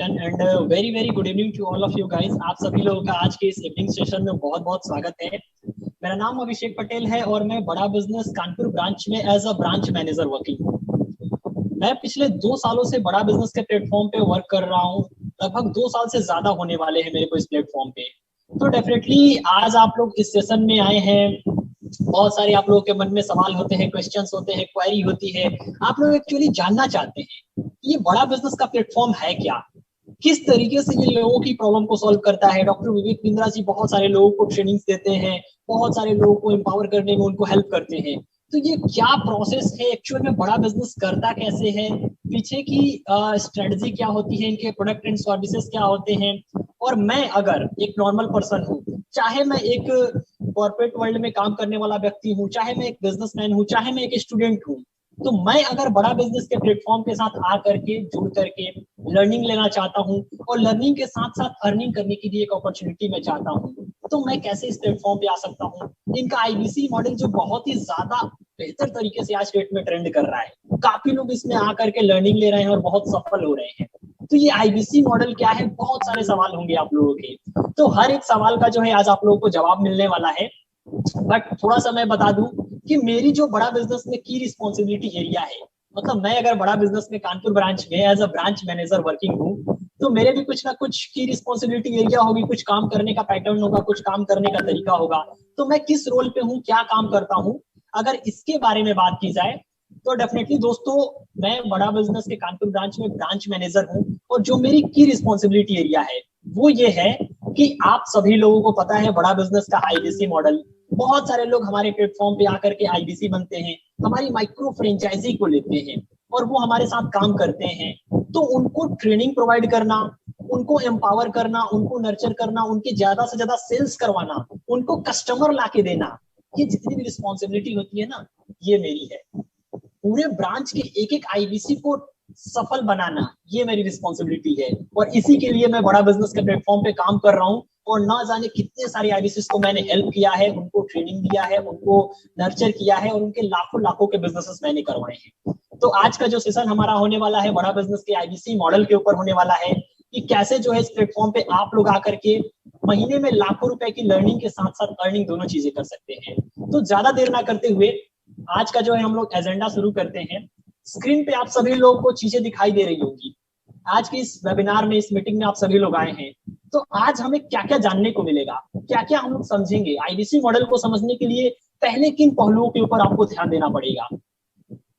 And very very good evening to all of you guys. आप सभी लोगों का आज के इस इवनिंग सेशन में बहुत बहुत स्वागत है। मेरा नाम अभिषेक पटेल है और मैं बड़ा बिजनेस कानपुर ब्रांच में as a branch manager working हूँ। मैं पिछले 2 सालों से बड़ा बिजनेस के प्लेटफॉर्म पे वर्क कर रहा हूँ। लगभग 2 साल से ज्यादा होने वाले हैं मेरे को इस प्लेटफॉर्म पे। तो डेफिनेटली आज आप लोग इस सेशन में आए हैं। बहुत सारे आप लोगों के मन में सवाल होते हैं, क्वेश्चंस होते हैं, क्वेरी होती है। आप लोग एक्चुअली जानना चाहते हैं ये बड़ा बिजनेस का प्लेटफॉर्म है क्या, किस तरीके से ये लोगों की प्रॉब्लम को सॉल्व करता है। डॉक्टर विवेक बिंद्रा जी बहुत सारे लोगों को ट्रेनिंग्स देते हैं, बहुत सारे लोगों को एम्पावर करने में उनको हेल्प करते हैं। तो ये क्या प्रोसेस है, एक्चुअल में बड़ा बिजनेस करता कैसे है, पीछे की स्ट्रेटजी क्या होती है, इनके प्रोडक्ट एंड सर्विसेज क्या होते हैं। और मैं अगर एक नॉर्मल पर्सन हूँ, चाहे मैं एक कॉर्पोरेट वर्ल्ड में काम करने वाला व्यक्ति हूँ, चाहे मैं एक बिजनेसमैन हूँ, चाहे मैं एक स्टूडेंट हूँ, तो मैं अगर बड़ा बिजनेस के प्लेटफॉर्म के साथ आ करके जुड़ करके लर्निंग लेना चाहता हूँ और लर्निंग के साथ साथ अर्निंग करने की भी एक अपॉर्चुनिटी मैं चाहता हूँ, तो मैं कैसे इस प्लेटफॉर्म पे आ सकता हूँ। इनका आईबीसी मॉडल जो बहुत ही ज्यादा बेहतर तरीके से आज डेट में ट्रेंड कर रहा है, काफी लोग इसमें आकर के लर्निंग ले रहे हैं और बहुत सफल हो रहे हैं। तो ये आईबीसी मॉडल क्या है, बहुत सारे सवाल होंगे आप लोगों के। तो हर एक सवाल का जो है आज आप लोगों को जवाब मिलने वाला है। बट थोड़ा सा मैं बता दूं कि मेरी जो बड़ा बिजनेस में की रिस्पॉन्सिबिलिटी एरिया है, मतलब मैं अगर बड़ा बिजनेस में कानपुर ब्रांच में as a branch manager working हूँ, तो मेरे भी कुछ ना कुछ की रिस्पॉन्सिबिलिटी एरिया होगी, कुछ काम करने का पैटर्न होगा, कुछ काम करने का तरीका होगा। तो मैं किस रोल पे हूँ, क्या काम करता हूँ, अगर इसके बारे में बात की जाए तो डेफिनेटली दोस्तों मैं बड़ा बिजनेस के कानपुर ब्रांच में ब्रांच मैनेजर हूँ। और जो मेरी की रिस्पॉन्सिबिलिटी एरिया है वो ये है कि आप सभी लोगों को पता है बड़ा बिजनेस का आईबीसी मॉडल। बहुत सारे लोग हमारे प्लेटफॉर्म पे आकर के आईबीसी बनते हैं, हमारी माइक्रो फ्रेंचाइजी को लेते हैं और वो हमारे साथ काम करते हैं। तो उनको ट्रेनिंग प्रोवाइड करना, उनको एम्पावर करना, उनको नर्चर करना, उनकी ज्यादा से ज्यादा सेल्स करवाना, उनको कस्टमर ला के देना, ये जितनी भी रिस्पॉन्सिबिलिटी होती है ना, ये मेरी है। पूरे ब्रांच के एक एक आईबीसी को सफल बनाना, ये मेरी रिस्पॉन्सिबिलिटी है। और इसी के लिए मैं बड़ा बिजनेस के प्लेटफॉर्म पे काम कर रहा हूँ। और ना जाने कितने सारे आईबीसी को मैंने हेल्प किया है, उनको ट्रेनिंग दिया है, उनको नर्चर किया है और उनके लाखों लाखों के बिजनेसेस मैंने करवाए हैं। तो आज का जो सेशन हमारा होने वाला है बड़ा बिजनेस के आईबीसी मॉडल के ऊपर होने वाला है कि कैसे जो है इस प्लेटफॉर्म पे आप लोग आकर के महीने में लाखों रुपए की लर्निंग के साथ साथ अर्निंग दोनों चीजें कर सकते हैं। तो ज्यादा देर ना करते हुए आज का जो है हम लोग एजेंडा शुरू करते हैं। स्क्रीन पे आप सभी लोगों को चीजें दिखाई दे रही होंगी। आज की इस वेबिनार में, इस मीटिंग में आप सभी लोग आए हैं, तो आज हमें क्या क्या जानने को मिलेगा, क्या क्या हम लोग समझेंगे। आईबीसी मॉडल को समझने के लिए पहले किन पहलुओं के ऊपर आपको ध्यान देना पड़ेगा।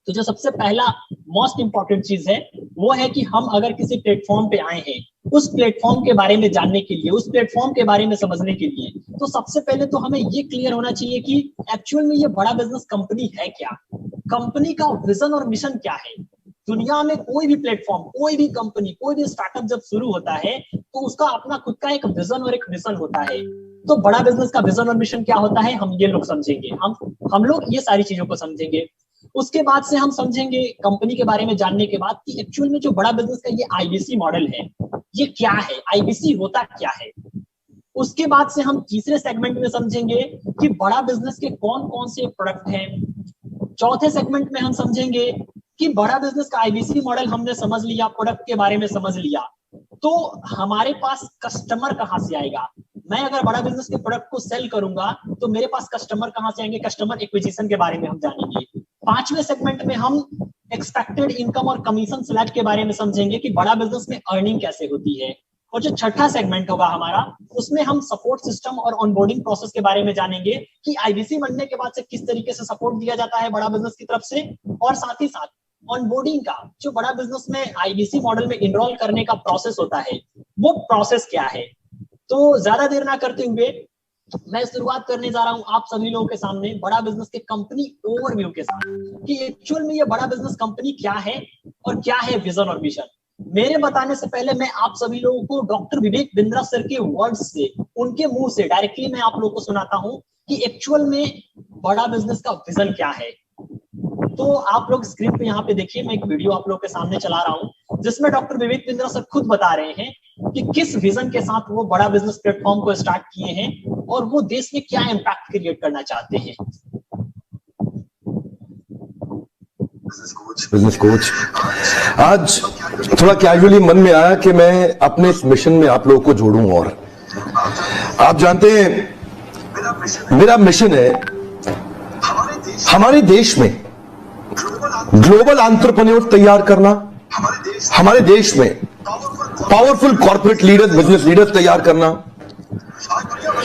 तो जो सबसे पहला मोस्ट इंपॉर्टेंट चीज है वो है कि हम अगर किसी प्लेटफॉर्म पे आए हैं, उस प्लेटफॉर्म के बारे में जानने के लिए, उस प्लेटफॉर्म के बारे में समझने के लिए, तो सबसे पहले तो हमें ये क्लियर होना चाहिए कि एक्चुअल में ये बड़ा बिजनेस कंपनी है क्या, कंपनी का विजन और मिशन क्या है। दुनिया में कोई भी प्लेटफॉर्म, कोई भी कंपनी, कोई भी स्टार्टअप जब शुरू होता है तो उसका अपना खुद का एक विजन और एक मिशन होता है। तो बड़ा बिजनेस का विजन और मिशन क्या होता है, हम ये लोग समझेंगे, हम लोग ये सारी चीजों को समझेंगे। उसके बाद से हम समझेंगे कंपनी के बारे में जानने के बाद कि एक्चुअल में जो बड़ा बिजनेस का ये आईबीसी मॉडल है ये क्या है, आईबीसी होता क्या है। उसके बाद से हम तीसरे सेगमेंट में समझेंगे कि बड़ा बिजनेस के कौन कौन से प्रोडक्ट हैं। चौथे सेगमेंट में हम समझेंगे कि बड़ा बिजनेस का आईबीसी मॉडल हमने समझ लिया, प्रोडक्ट के बारे में समझ लिया, तो हमारे पास कस्टमर कहां से आएगा। मैं अगर बड़ा बिजनेस के प्रोडक्ट को सेल करूंगा तो मेरे पास कस्टमर कहां से आएंगे, कस्टमर एक्विजिशन के बारे में हम जानेंगे। पांचवें सेगमेंट में हम एक्सपेक्टेड इनकम और कमीशन स्लैब के बारे में समझेंगे कि बड़ा बिजनेस में अर्निंग कैसे होती है। और जो छठा सेगमेंट होगा हमारा, उसमें हम सपोर्ट सिस्टम और ऑनबोर्डिंग प्रोसेस के बारे में जानेंगे कि आईबीसी बनने के बाद से किस तरीके से सपोर्ट दिया जाता है बड़ा बिजनेस की तरफ से। और साथ ही साथ ऑनबोर्डिंग का जो बड़ा बिजनेस में आईबीसी मॉडल में इनरोल करने का प्रोसेस होता है, वो प्रोसेस क्या है। तो ज्यादा देर ना करते हुए मैं शुरुआत करने जा रहा हूं आप सभी लोगों के सामने बड़ा बिजनेस के कंपनी ओवरव्यू के साथ कि एक्चुअल में ये बड़ा बिजनेस कंपनी क्या है और क्या है विजन और मिशन। मेरे बताने से पहले मैं आप सभी लोगों को डॉक्टर विवेक बिंद्रा सर के वर्ड्स से, उनके मुंह से डायरेक्टली मैं आप लोगों को सुनाता हूं कि एक्चुअल में बड़ा बिजनेस का विजन क्या है। तो आप लोग स्क्रीन पे यहाँ पे देखिए, मैं एक वीडियो आप लोगों के सामने चला रहा हूँ जिसमें डॉक्टर विवेक बिंद्रा सर खुद बता रहे हैं कि किस विजन के साथ वो बड़ा बिजनेस प्लेटफॉर्म को स्टार्ट किए हैं और वो देश में क्या इम्पैक्ट क्रिएट करना चाहते हैं। Business coach. आज थोड़ा कैजुअली मन में आया कि मैं अपने इस मिशन में आप लोगों को जोड़ूं। और आप जानते हैं मेरा मिशन है हमारे देश में ग्लोबल एंटरप्रेन्योर तैयार करना, हमारे देश में powerful corporate leaders, business leaders तैयार करना।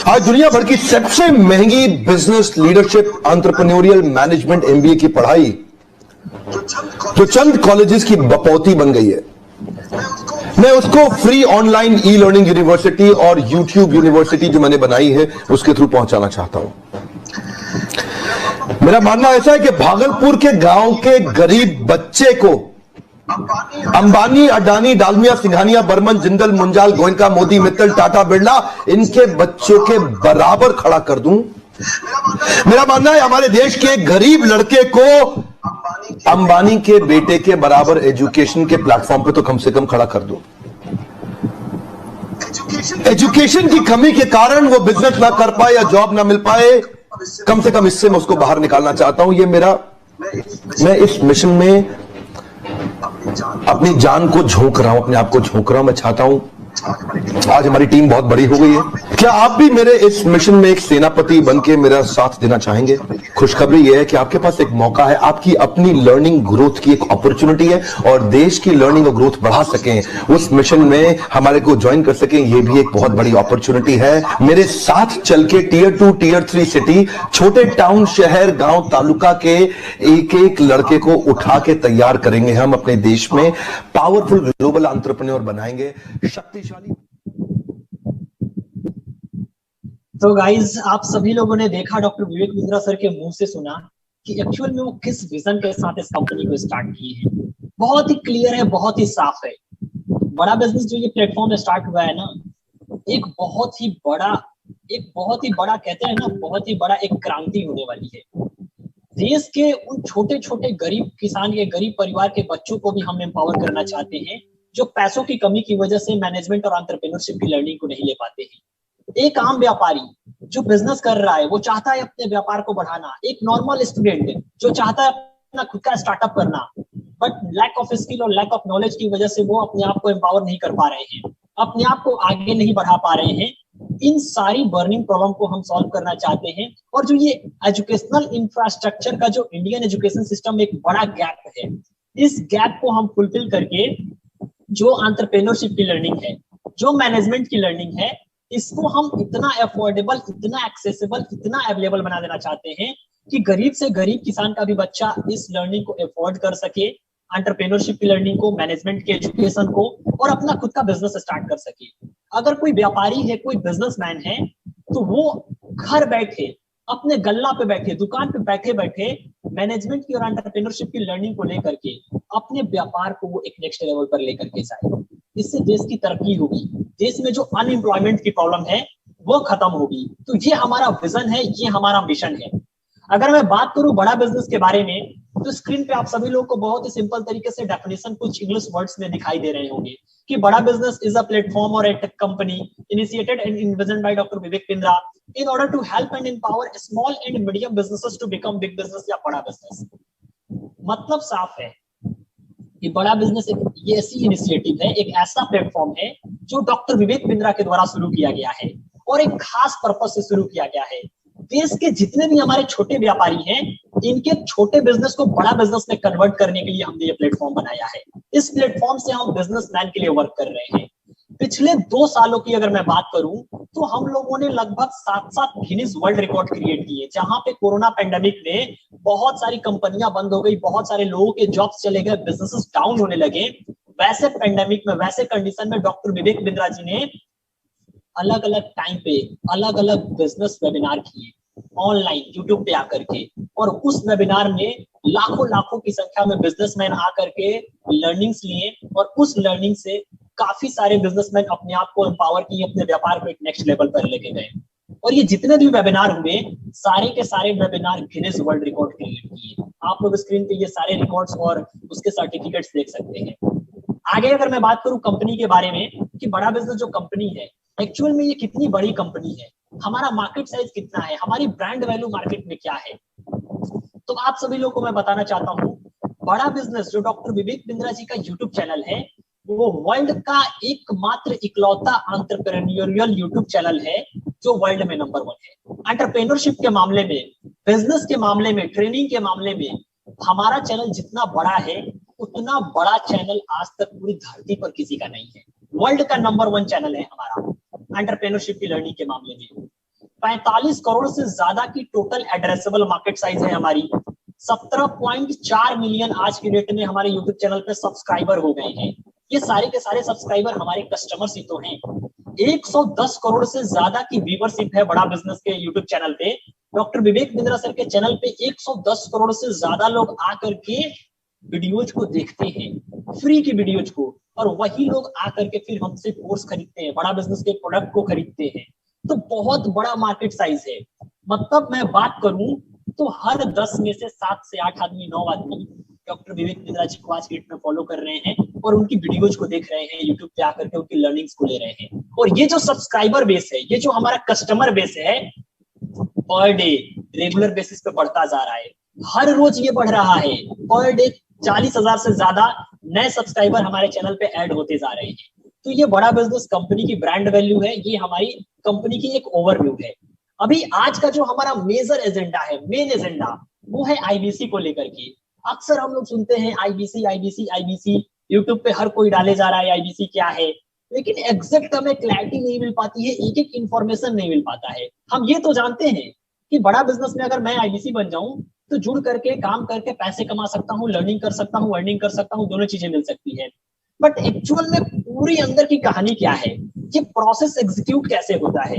आज दुनिया भर की सबसे महंगी business leadership entrepreneurial management MBA की पढ़ाई जो चंद कॉलेजेस की बपौती बन गई है, मैं उसको free online e learning university और यूट्यूब यूनिवर्सिटी जो मैंने बनाई है उसके थ्रू पहुंचाना चाहता हूं। मेरा मानना ऐसा है कि भागलपुर के गांव के गरीब बच्चे को अंबानी, अडानी, डालमिया, सिंघानिया, बर्मन, जिंदल, मुंजाल, गोयनका, मोदी, मित्तल, टाटा, बिरला, इनके बच्चों के बराबर खड़ा कर दूं। मेरा मानना है हमारे देश के गरीब लड़के को अंबानी के बेटे के बराबर एजुकेशन के प्लेटफॉर्म पे तो कम से कम खड़ा कर दूं। एजुकेशन की कमी के कारण वो बिजनेस ना कर पाए या जॉब ना मिल पाए, कम से कम इससे मैं उसको बाहर निकालना चाहता हूं। ये मैं इस मिशन में अपनी जान को झोंक रहा हूं, अपने आप को झोंक रहा हूं। मैं चाहता हूं, आज हमारी टीम बहुत बड़ी हो गई है। क्या आप भी मेरे इस मिशन में एक सेनापति बनके मेरा साथ देना चाहेंगे? खुशखबरी यह है कि आपके पास एक मौका है, आपकी अपनी लर्निंग ग्रोथ की एक अपॉर्चुनिटी है और देश की लर्निंग और ग्रोथ बढ़ा सकें, उस मिशन में हमारे को ज्वाइन कर सकें, यह भी एक बहुत बड़ी अपॉर्चुनिटी है। मेरे साथ चल के टियर 2, टियर 3 सिटी, छोटे टाउन, शहर, गांव, तालुका के एक एक लड़के को उठा के तैयार करेंगे हम अपने देश में, पावरफुल ग्लोबल एंटरप्रेन्योर बनाएंगे, शक्तिशाली। तो गाइज, आप सभी लोगों ने देखा, डॉक्टर विवेक बिंद्रा सर के मुंह से सुना कि एक्चुअल में वो किस विजन के साथ इस कंपनी को स्टार्ट किए हैं। बहुत ही क्लियर है, बहुत ही साफ है। बड़ा बिजनेस जो ये प्लेटफॉर्म स्टार्ट हुआ है ना, एक बहुत ही बड़ा कहते हैं ना, बहुत ही बड़ा एक क्रांति होने वाली है। देश के उन छोटे छोटे गरीब किसान के, गरीब परिवार के बच्चों को भी हम एम्पावर करना चाहते हैं जो पैसों की कमी की वजह से मैनेजमेंट और एंटरप्रेन्योरशिप की लर्निंग को नहीं ले पाते हैं। एक आम व्यापारी जो बिजनेस कर रहा है वो चाहता है अपने व्यापार को बढ़ाना, एक नॉर्मल स्टूडेंट जो चाहता है अपना खुद का स्टार्टअप करना, बट लैक ऑफ स्किल और लैक ऑफ नॉलेज की वजह से वो अपने आप को एम्पावर नहीं कर पा रहे हैं, अपने आप को आगे नहीं बढ़ा पा रहे हैं। इन सारी बर्निंग प्रॉब्लम को हम सॉल्व करना चाहते हैं। और जो ये एजुकेशनल इंफ्रास्ट्रक्चर का जो इंडियन एजुकेशन सिस्टम एक बड़ा गैप है, इस गैप को हम फुलफिल करके जो एंटरप्रेन्योरशिप की लर्निंग है, जो मैनेजमेंट की लर्निंग है, इसको हम इतना अफोर्डेबल, इतना एक्सेसिबल, इतना अवेलेबल बना देना चाहते हैं कि गरीब से गरीब किसान का भी बच्चा इस लर्निंग को अफोर्ड कर सके, एंटरप्रेन्योरशिप की लर्निंग को, मैनेजमेंट के एजुकेशन को, और अपना खुद का बिजनेस स्टार्ट कर सके। अगर कोई व्यापारी है, कोई बिजनेसमैन है, तो वो घर बैठे, अपने गल्ला पे बैठे, दुकान पे बैठे बैठे मैनेजमेंट की और एंटरप्रेन्योरशिप की लर्निंग को लेकर के अपने व्यापार को वो एक नेक्स्ट लेवल पर लेकर के जाए। इससे देश की तरक्की होगी, देश में जो अनएम्प्लॉयमेंट की प्रॉब्लम है वो खत्म होगी। तो ये हमारा विजन है, ये हमारा मिशन है। अगर मैं बात करूं बड़ा बिजनेस के बारे में, तो स्क्रीन पे आप सभी लोगों को बहुत ही सिंपल तरीके से डेफिनेशन कुछ इंग्लिश वर्ड्स में दिखाई दे रहे होंगे कि बड़ा बिजनेस इज अ प्लेटफॉर्म और a company initiated and envisioned by doctor Vivek Bindra in order to help and empower small and medium businesses to become big business या बड़ा बिजनेस। मतलब साफ है कि बड़ा बिजनेस ये ऐसी इनिशिएटिव है, एक ऐसा प्लेटफॉर्म है जो डॉक्टर विवेक बिंद्रा के द्वारा शुरू किया गया है और एक खास पर्पस से शुरू किया गया है। देश के जितने भी हमारे छोटे व्यापारी हैं, इनके छोटे बिजनेस को बड़ा बिजनेस में कन्वर्ट करने के लिए हमने ये प्लेटफॉर्म बनाया है। इस प्लेटफॉर्म से हम बिजनेसमैन के लिए वर्क कर रहे हैं। पिछले 2 सालों की अगर मैं बात करूं, तो हम लोगों ने लगभग 7 गिनीज वर्ल्ड रिकॉर्ड क्रिएट किए, जहां पे कोरोना पेंडेमिक में बहुत सारी कंपनियां बंद हो गई, बहुत सारे लोगों के जॉब्स चले गए, बिजनेसेस डाउन होने लगे। वैसे पेंडेमिक में, वैसे कंडीशन में डॉक्टर विवेक बिंद्रा जी ने अलग अलग टाइम पे अलग अलग बिजनेस वेबिनार किए ऑनलाइन यूट्यूब पे आकर के, और उस वेबिनार में लाखों की संख्या में बिजनेसमैन आकर के लर्निंग्स लिए, और उस लर्निंग से काफी सारे बिजनेसमैन अपने आप को एम्पावर किए, अपने व्यापार को एक नेक्स्ट लेवल पर लेके गए। और ये जितने भी वेबिनार हुए, सारे के सारे webinar Guinness world record create किए। आप लोग स्क्रीन पे ये सारे रिकॉर्ड्स और उसके सर्टिफिकेट्स देख सकते हैं। आगे अगर मैं बात करूं कंपनी के बारे में कि बड़ा बिजनेस जो कंपनी है, एक्चुअल में ये कितनी बड़ी कंपनी है, हमारा मार्केट साइज कितना है, हमारी ब्रांड वैल्यू मार्केट में क्या है, तो आप सभी लोगों को मैं बताना चाहता हूं बड़ा बिजनेस जो डॉक्टर विवेक बिंद्रा जी का यूट्यूब चैनल है, वो वर्ल्ड का एकमात्र इकलौता एंटरप्रेन्योरियल यूट्यूब चैनल है जो वर्ल्ड में नंबर 1 है। एंटरप्रेन्योरशिप के मामले में, बिजनेस के मामले में, ट्रेनिंग के मामले में हमारा चैनल जितना बड़ा है, उतना बड़ा चैनल आज तक पूरी धरती पर किसी का नहीं है। वर्ल्ड का नंबर 1 चैनल है हमारा एंटरप्रेन्योरशिप की लर्निंग के मामले में। 45 करोड़ से ज्यादा की टोटल एड्रेसेबल मार्केट साइज है हमारी। 17.4 मिलियन आज की डेट में हमारे यूट्यूब चैनल पे सब्सक्राइबर हो गए हैं। ये सारे के सारे सब्सक्राइबर हमारे कस्टमर्स ही तो हैं। 110 करोड़ से ज्यादा की व्यूवरशिप है बड़ा बिजनेस के यूट्यूब चैनल पे। डॉक्टर विवेक बिंद्रा सर के चैनल पे 110 करोड़ से ज्यादा लोग आकर के वीडियोज को देखते हैं, फ्री की वीडियोज को, और वही लोग आकर के फिर हमसे कोर्स खरीदते हैं, बड़ा बिजनेस के प्रोडक्ट को खरीदते हैं। तो बहुत बड़ा मार्केट साइज है। मतलब मैं बात करूं तो हर 10 में से 7 से 8 आदमी, 9 आदमी डॉक्टर विवेक बिंद्रा जी को आज की डेट में फॉलो कर रहे हैं और उनकी वीडियोज को देख रहे हैं, यूट्यूब पे आकर के उनकी लर्निंग्स को ले रहे हैं। और ये जो सब्सक्राइबर बेस है, ये जो हमारा कस्टमर बेस है, पर डे रेगुलर बेसिस पे बढ़ता जा रहा है। हर रोज ये बढ़ रहा है। पर डे 40,000 से ज्यादा नए सब्सक्राइबर हमारे चैनल पे ऐड होते जा रहे हैं। तो ये बड़ा बिजनेस कंपनी की ब्रांड वैल्यू है, ये हमारी कंपनी की एक ओवरव्यू है। अभी आज का जो हमारा मेजर एजेंडा है, मेन एजेंडा, वो है आईबीसी को लेकर के। अक्सर हम लोग सुनते हैं आईबीसी आईबीसी आईबीसी, यूट्यूब पे हर कोई डाले जा रहा है आईबीसी क्या है, लेकिन एग्जैक्ट हमें क्लैरिटी नहीं मिल पाती है, एक एक इंफॉर्मेशन नहीं मिल पाता है। हम ये तो जानते हैं कि बड़ा बिजनेस में अगर मैं आईबीसी बन जाऊं तो जुड़ करके काम करके पैसे कमा सकता हूँ, लर्निंग कर सकता हूँ, अर्निंग कर सकता हूँ, दोनों चीजें मिल सकती है। बट एक्चुअल में पूरी अंदर की कहानी क्या है, ये प्रोसेस एग्जीक्यूट कैसे होता है,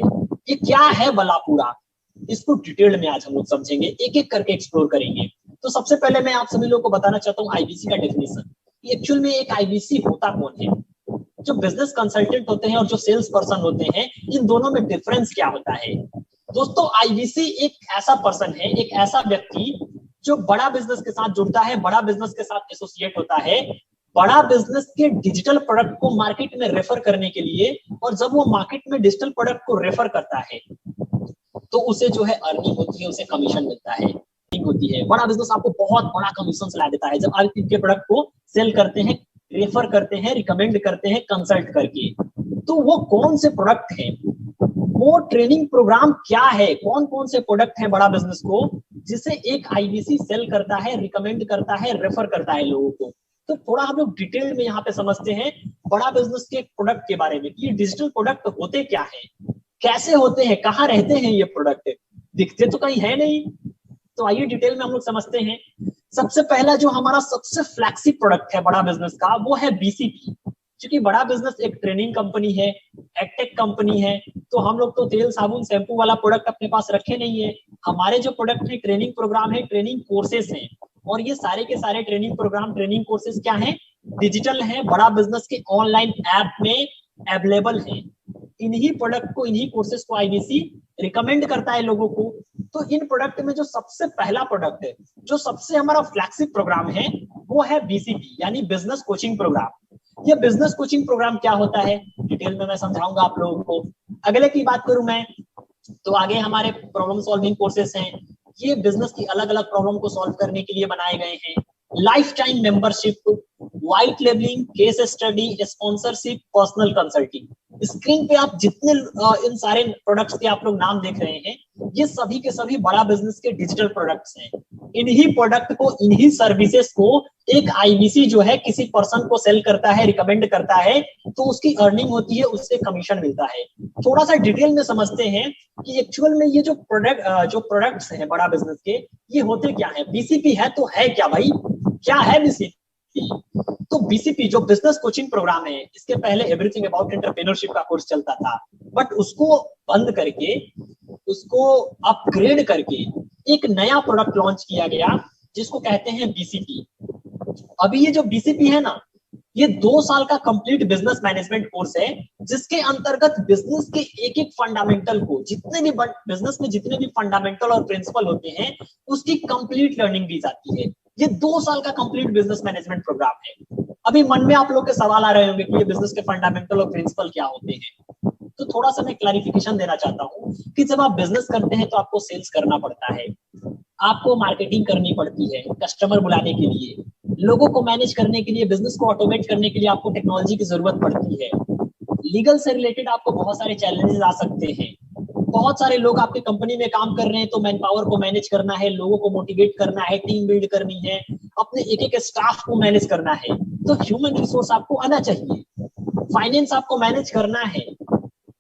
ये क्या है भला पूरा, इसको डिटेल में आज हम लोग समझेंगे, एक एक करके एक्सप्लोर करेंगे। तो सबसे पहले मैं आप सभी लोगों को बताना चाहता हूँ आईबीसी का डेफिनेशन। एक्चुअल में एक आईबीसी होता कौन है? जो बिजनेस कंसल्टेंट होते हैं और जो सेल्स पर्सन होते हैं, इन दोनों में डिफरेंस क्या होता है? दोस्तों, आईबीसी एक ऐसा पर्सन है, एक ऐसा व्यक्ति जो बड़ा बिजनेस के साथ जुड़ता है, बड़ा बिजनेस के साथ एसोसिएट होता है, बड़ा बिजनेस के डिजिटल प्रोडक्ट को मार्केट में रेफर करने के लिए। और जब वो मार्केट में डिजिटल प्रोडक्ट को रेफर करता है तो उसे जो है अर्निंग होती है, उसे कमीशन मिलता है, होती है। बड़ा बिजनेस आपको बहुत बड़ा कमीशन ला देता है जब आप इनके प्रोडक्ट को सेल करते हैं, रेफर करते हैं, रिकमेंड करते हैं कंसल्ट करके। तो वो कौन से प्रोडक्ट हैं, वो ट्रेनिंग प्रोग्राम क्या है, कौन कौन से प्रोडक्ट हैं बड़ा बिजनेस को जिसे एक आईबीसी सेल करता है, रिकमेंड करता है, रेफर करता है लोगों को। तो थोड़ा हम लोग डिटेल में यहाँ पे समझते हैं बड़ा बिजनेस के प्रोडक्ट के बारे में। ये डिजिटल प्रोडक्ट होते क्या है, कैसे होते हैं, कहाँ रहते हैं ये प्रोडक्ट, दिखते तो कहीं है नहीं। तो आइए डिटेल में हम लोग समझते हैं। सबसे पहला जो हमारा सबसे फ्लैगशिप प्रोडक्ट है बड़ा बिजनेस का, वो है बीसीपी। क्योंकि बड़ा बिजनेस एक ट्रेनिंग कंपनी है, एडटेक कंपनी है, तो हम लोग तो तेल साबुन शैम्पू वाला प्रोडक्ट अपने पास रखे नहीं है। हमारे जो प्रोडक्ट है ट्रेनिंग प्रोग्राम है, ट्रेनिंग कोर्सेस हैं। और ये सारे के सारे ट्रेनिंग प्रोग्राम, ट्रेनिंग कोर्सेस क्या है, डिजिटल है, बड़ा बिजनेस के ऑनलाइन ऐप में अवेलेबल है। इन्हीं प्रोडक्ट को, इन्हीं कोर्सेस को आईबीसी रिकमेंड करता है लोगों को। तो इन प्रोडक्ट में जो सबसे पहला प्रोडक्ट है, जो सबसे हमारा फ्लैगशिप प्रोग्राम है, वो है बीसीपी यानी बिजनेस कोचिंग प्रोग्राम। ये बिजनेस कोचिंग प्रोग्राम क्या होता है डिटेल में मैं समझाऊंगा आप लोगों को। अगले की बात करूं मैं तो आगे हमारे प्रॉब्लम सॉल्विंग कोर्सेस हैं। ये बिजनेस की अलग अलग प्रॉब्लम को सॉल्व करने के लिए बनाए गए हैं। Life time membership, white labelling, case study, sponsorship, personal consulting. Screen पे आप जितने इन सारे प्रोडक्ट्स के आप लोग नाम देख रहे हैं, ये सभी के सभी बड़ा बिजनेस के डिजिटल प्रोडक्ट्स हैं। इन्हीं प्रोडक्ट को, इन्हीं सर्विसेज को एक आईबीसी जो है किसी पर्सन को सेल करता है, रिकमेंड करता है, तो उसकी अर्निंग होती है, उससे कमीशन मिलता है। थोड़ा सा डिटेल में समझते हैं कि एक्चुअल में ये जो प्रोडक्ट्स हैं बड़ा बिजनेस के, ये होते क्या है। बीसीपी है तो है क्या भाई, क्या है बीसीपी? तो बीसीपी जो बिजनेस कोचिंग प्रोग्राम है, इसके पहले एवरीथिंग अबाउट एंटरप्रेन्योरशिप का कोर्स चलता था, बट उसको बंद करके, उसको अपग्रेड करके एक नया प्रोडक्ट लॉन्च किया गया जिसको कहते हैं बीसीपी। अभी ये जो बीसीपी है ना, ये 2 साल का कंप्लीट बिजनेस मैनेजमेंट कोर्स है, जिसके अंतर्गत बिजनेस के एक एक फंडामेंटल को, जितने भी बिजनेस में जितने भी फंडामेंटल और प्रिंसिपल होते हैं, उसकी कंप्लीट लर्निंग दी जाती है। ये 2 साल का कंप्लीट बिजनेस मैनेजमेंट प्रोग्राम है। अभी मन में आप लोग के सवाल आ रहे होंगे कि ये बिजनेस के फंडामेंटल और प्रिंसिपल क्या होते हैं। तो थोड़ा सा मैं क्लैरिफिकेशन देना चाहता हूँ कि जब आप बिजनेस करते हैं तो आपको सेल्स करना पड़ता है, आपको मार्केटिंग करनी पड़ती है कस्टमर बुलाने के लिए, लोगों को मैनेज करने के लिए, बिजनेस को ऑटोमेट करने के लिए आपको टेक्नोलॉजी की जरूरत पड़ती है। लीगल से रिलेटेड आपको बहुत सारे चैलेंजेस आ सकते हैं। बहुत सारे लोग आपके कंपनी में काम कर रहे हैं, तो मैन पावर को मैनेज करना है, लोगों को मोटिवेट करना है, टीम बिल्ड करनी है, अपने एक एक स्टाफ को मैनेज करना है, तो ह्यूमन रिसोर्स आपको आना चाहिए। फाइनेंस आपको मैनेज करना है।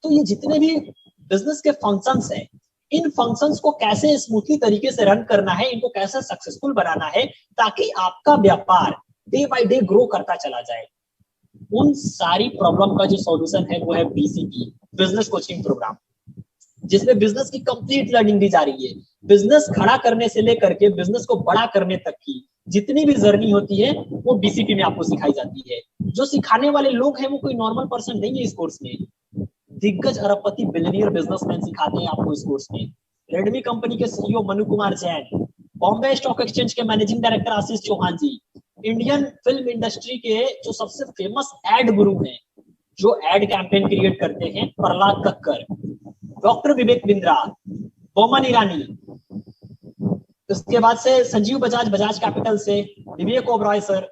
तो ये जितने भी बिजनेस के फंक्शंस हैं, इन फंक्शंस को कैसे स्मूथली तरीके से रन करना है, इनको कैसे सक्सेसफुल बनाना है, ताकि आपका व्यापार डे बाय डे ग्रो करता चला जाए। उन सारी प्रॉब्लम का जो सॉल्यूशन है वो है बीसीपी, बिजनेस कोचिंग प्रोग्राम, जिसमें बिजनेस की कंप्लीट लर्निंग दी जा रही है। बिजनेस खड़ा करने से लेकर के बिजनेस को बड़ा करने तक की जितनी भी जर्नी होती है वो बीसीपी में आपको सिखाई जाती है। जो सिखाने वाले लोग हैं वो कोई नॉर्मल पर्सन नहीं है इस कोर्स में, दिग्गज अरबपति बिलियनियर बिजनेसमैन सिखाते हैं आपको इस कोर्स में। रेडमी कंपनी के CEO Manu Kumar Jain, Bombay stock exchange के मैनेजिंग डायरेक्टर आशीष चौहान जी, इंडियन फिल्म इंडस्ट्री के जो सबसे फेमस एड गुरु हैं, जो एड कैंपेन क्रिएट करते हैं, प्रहलाद कक्कर, डॉक्टर विवेक बिंद्रा, बोमन ईरानी, उसके बाद से संजीव बजाज, बजाज कैपिटल से विवेक ओबरॉय सर,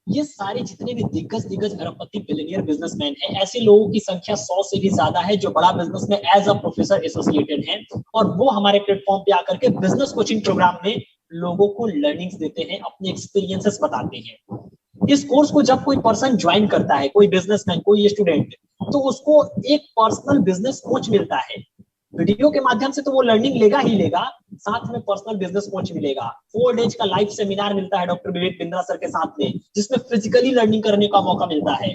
ये सारे जितने भी दिग्गज अरबपति बिलियनियर बिजनेसमैन हैं, ऐसे लोगों की संख्या 100 से भी ज्यादा है जो बड़ा बिजनेस में एज अ प्रोफेसर एसोसिएटेड हैं, और वो हमारे प्लेटफॉर्म पे आकर के बिजनेस कोचिंग प्रोग्राम में लोगों को लर्निंग्स देते हैं, अपने एक्सपीरियंसेस बताते हैं। इस कोर्स को जब कोई पर्सन ज्वाइन करता है, कोई बिजनेसमैन, कोई स्टूडेंट, तो उसको एक पर्सनल बिजनेस कोच मिलता है। वीडियो के माध्यम से तो वो लर्निंग लेगा ही लेगा, साथ में पर्सनल बिजनेस कोच मिलेगा। 4 डेज का लाइव सेमिनार मिलता है डॉक्टर विवेक बिंद्रा सर के साथ में, जिसमें फिजिकली लर्निंग करने का मौका मिलता है।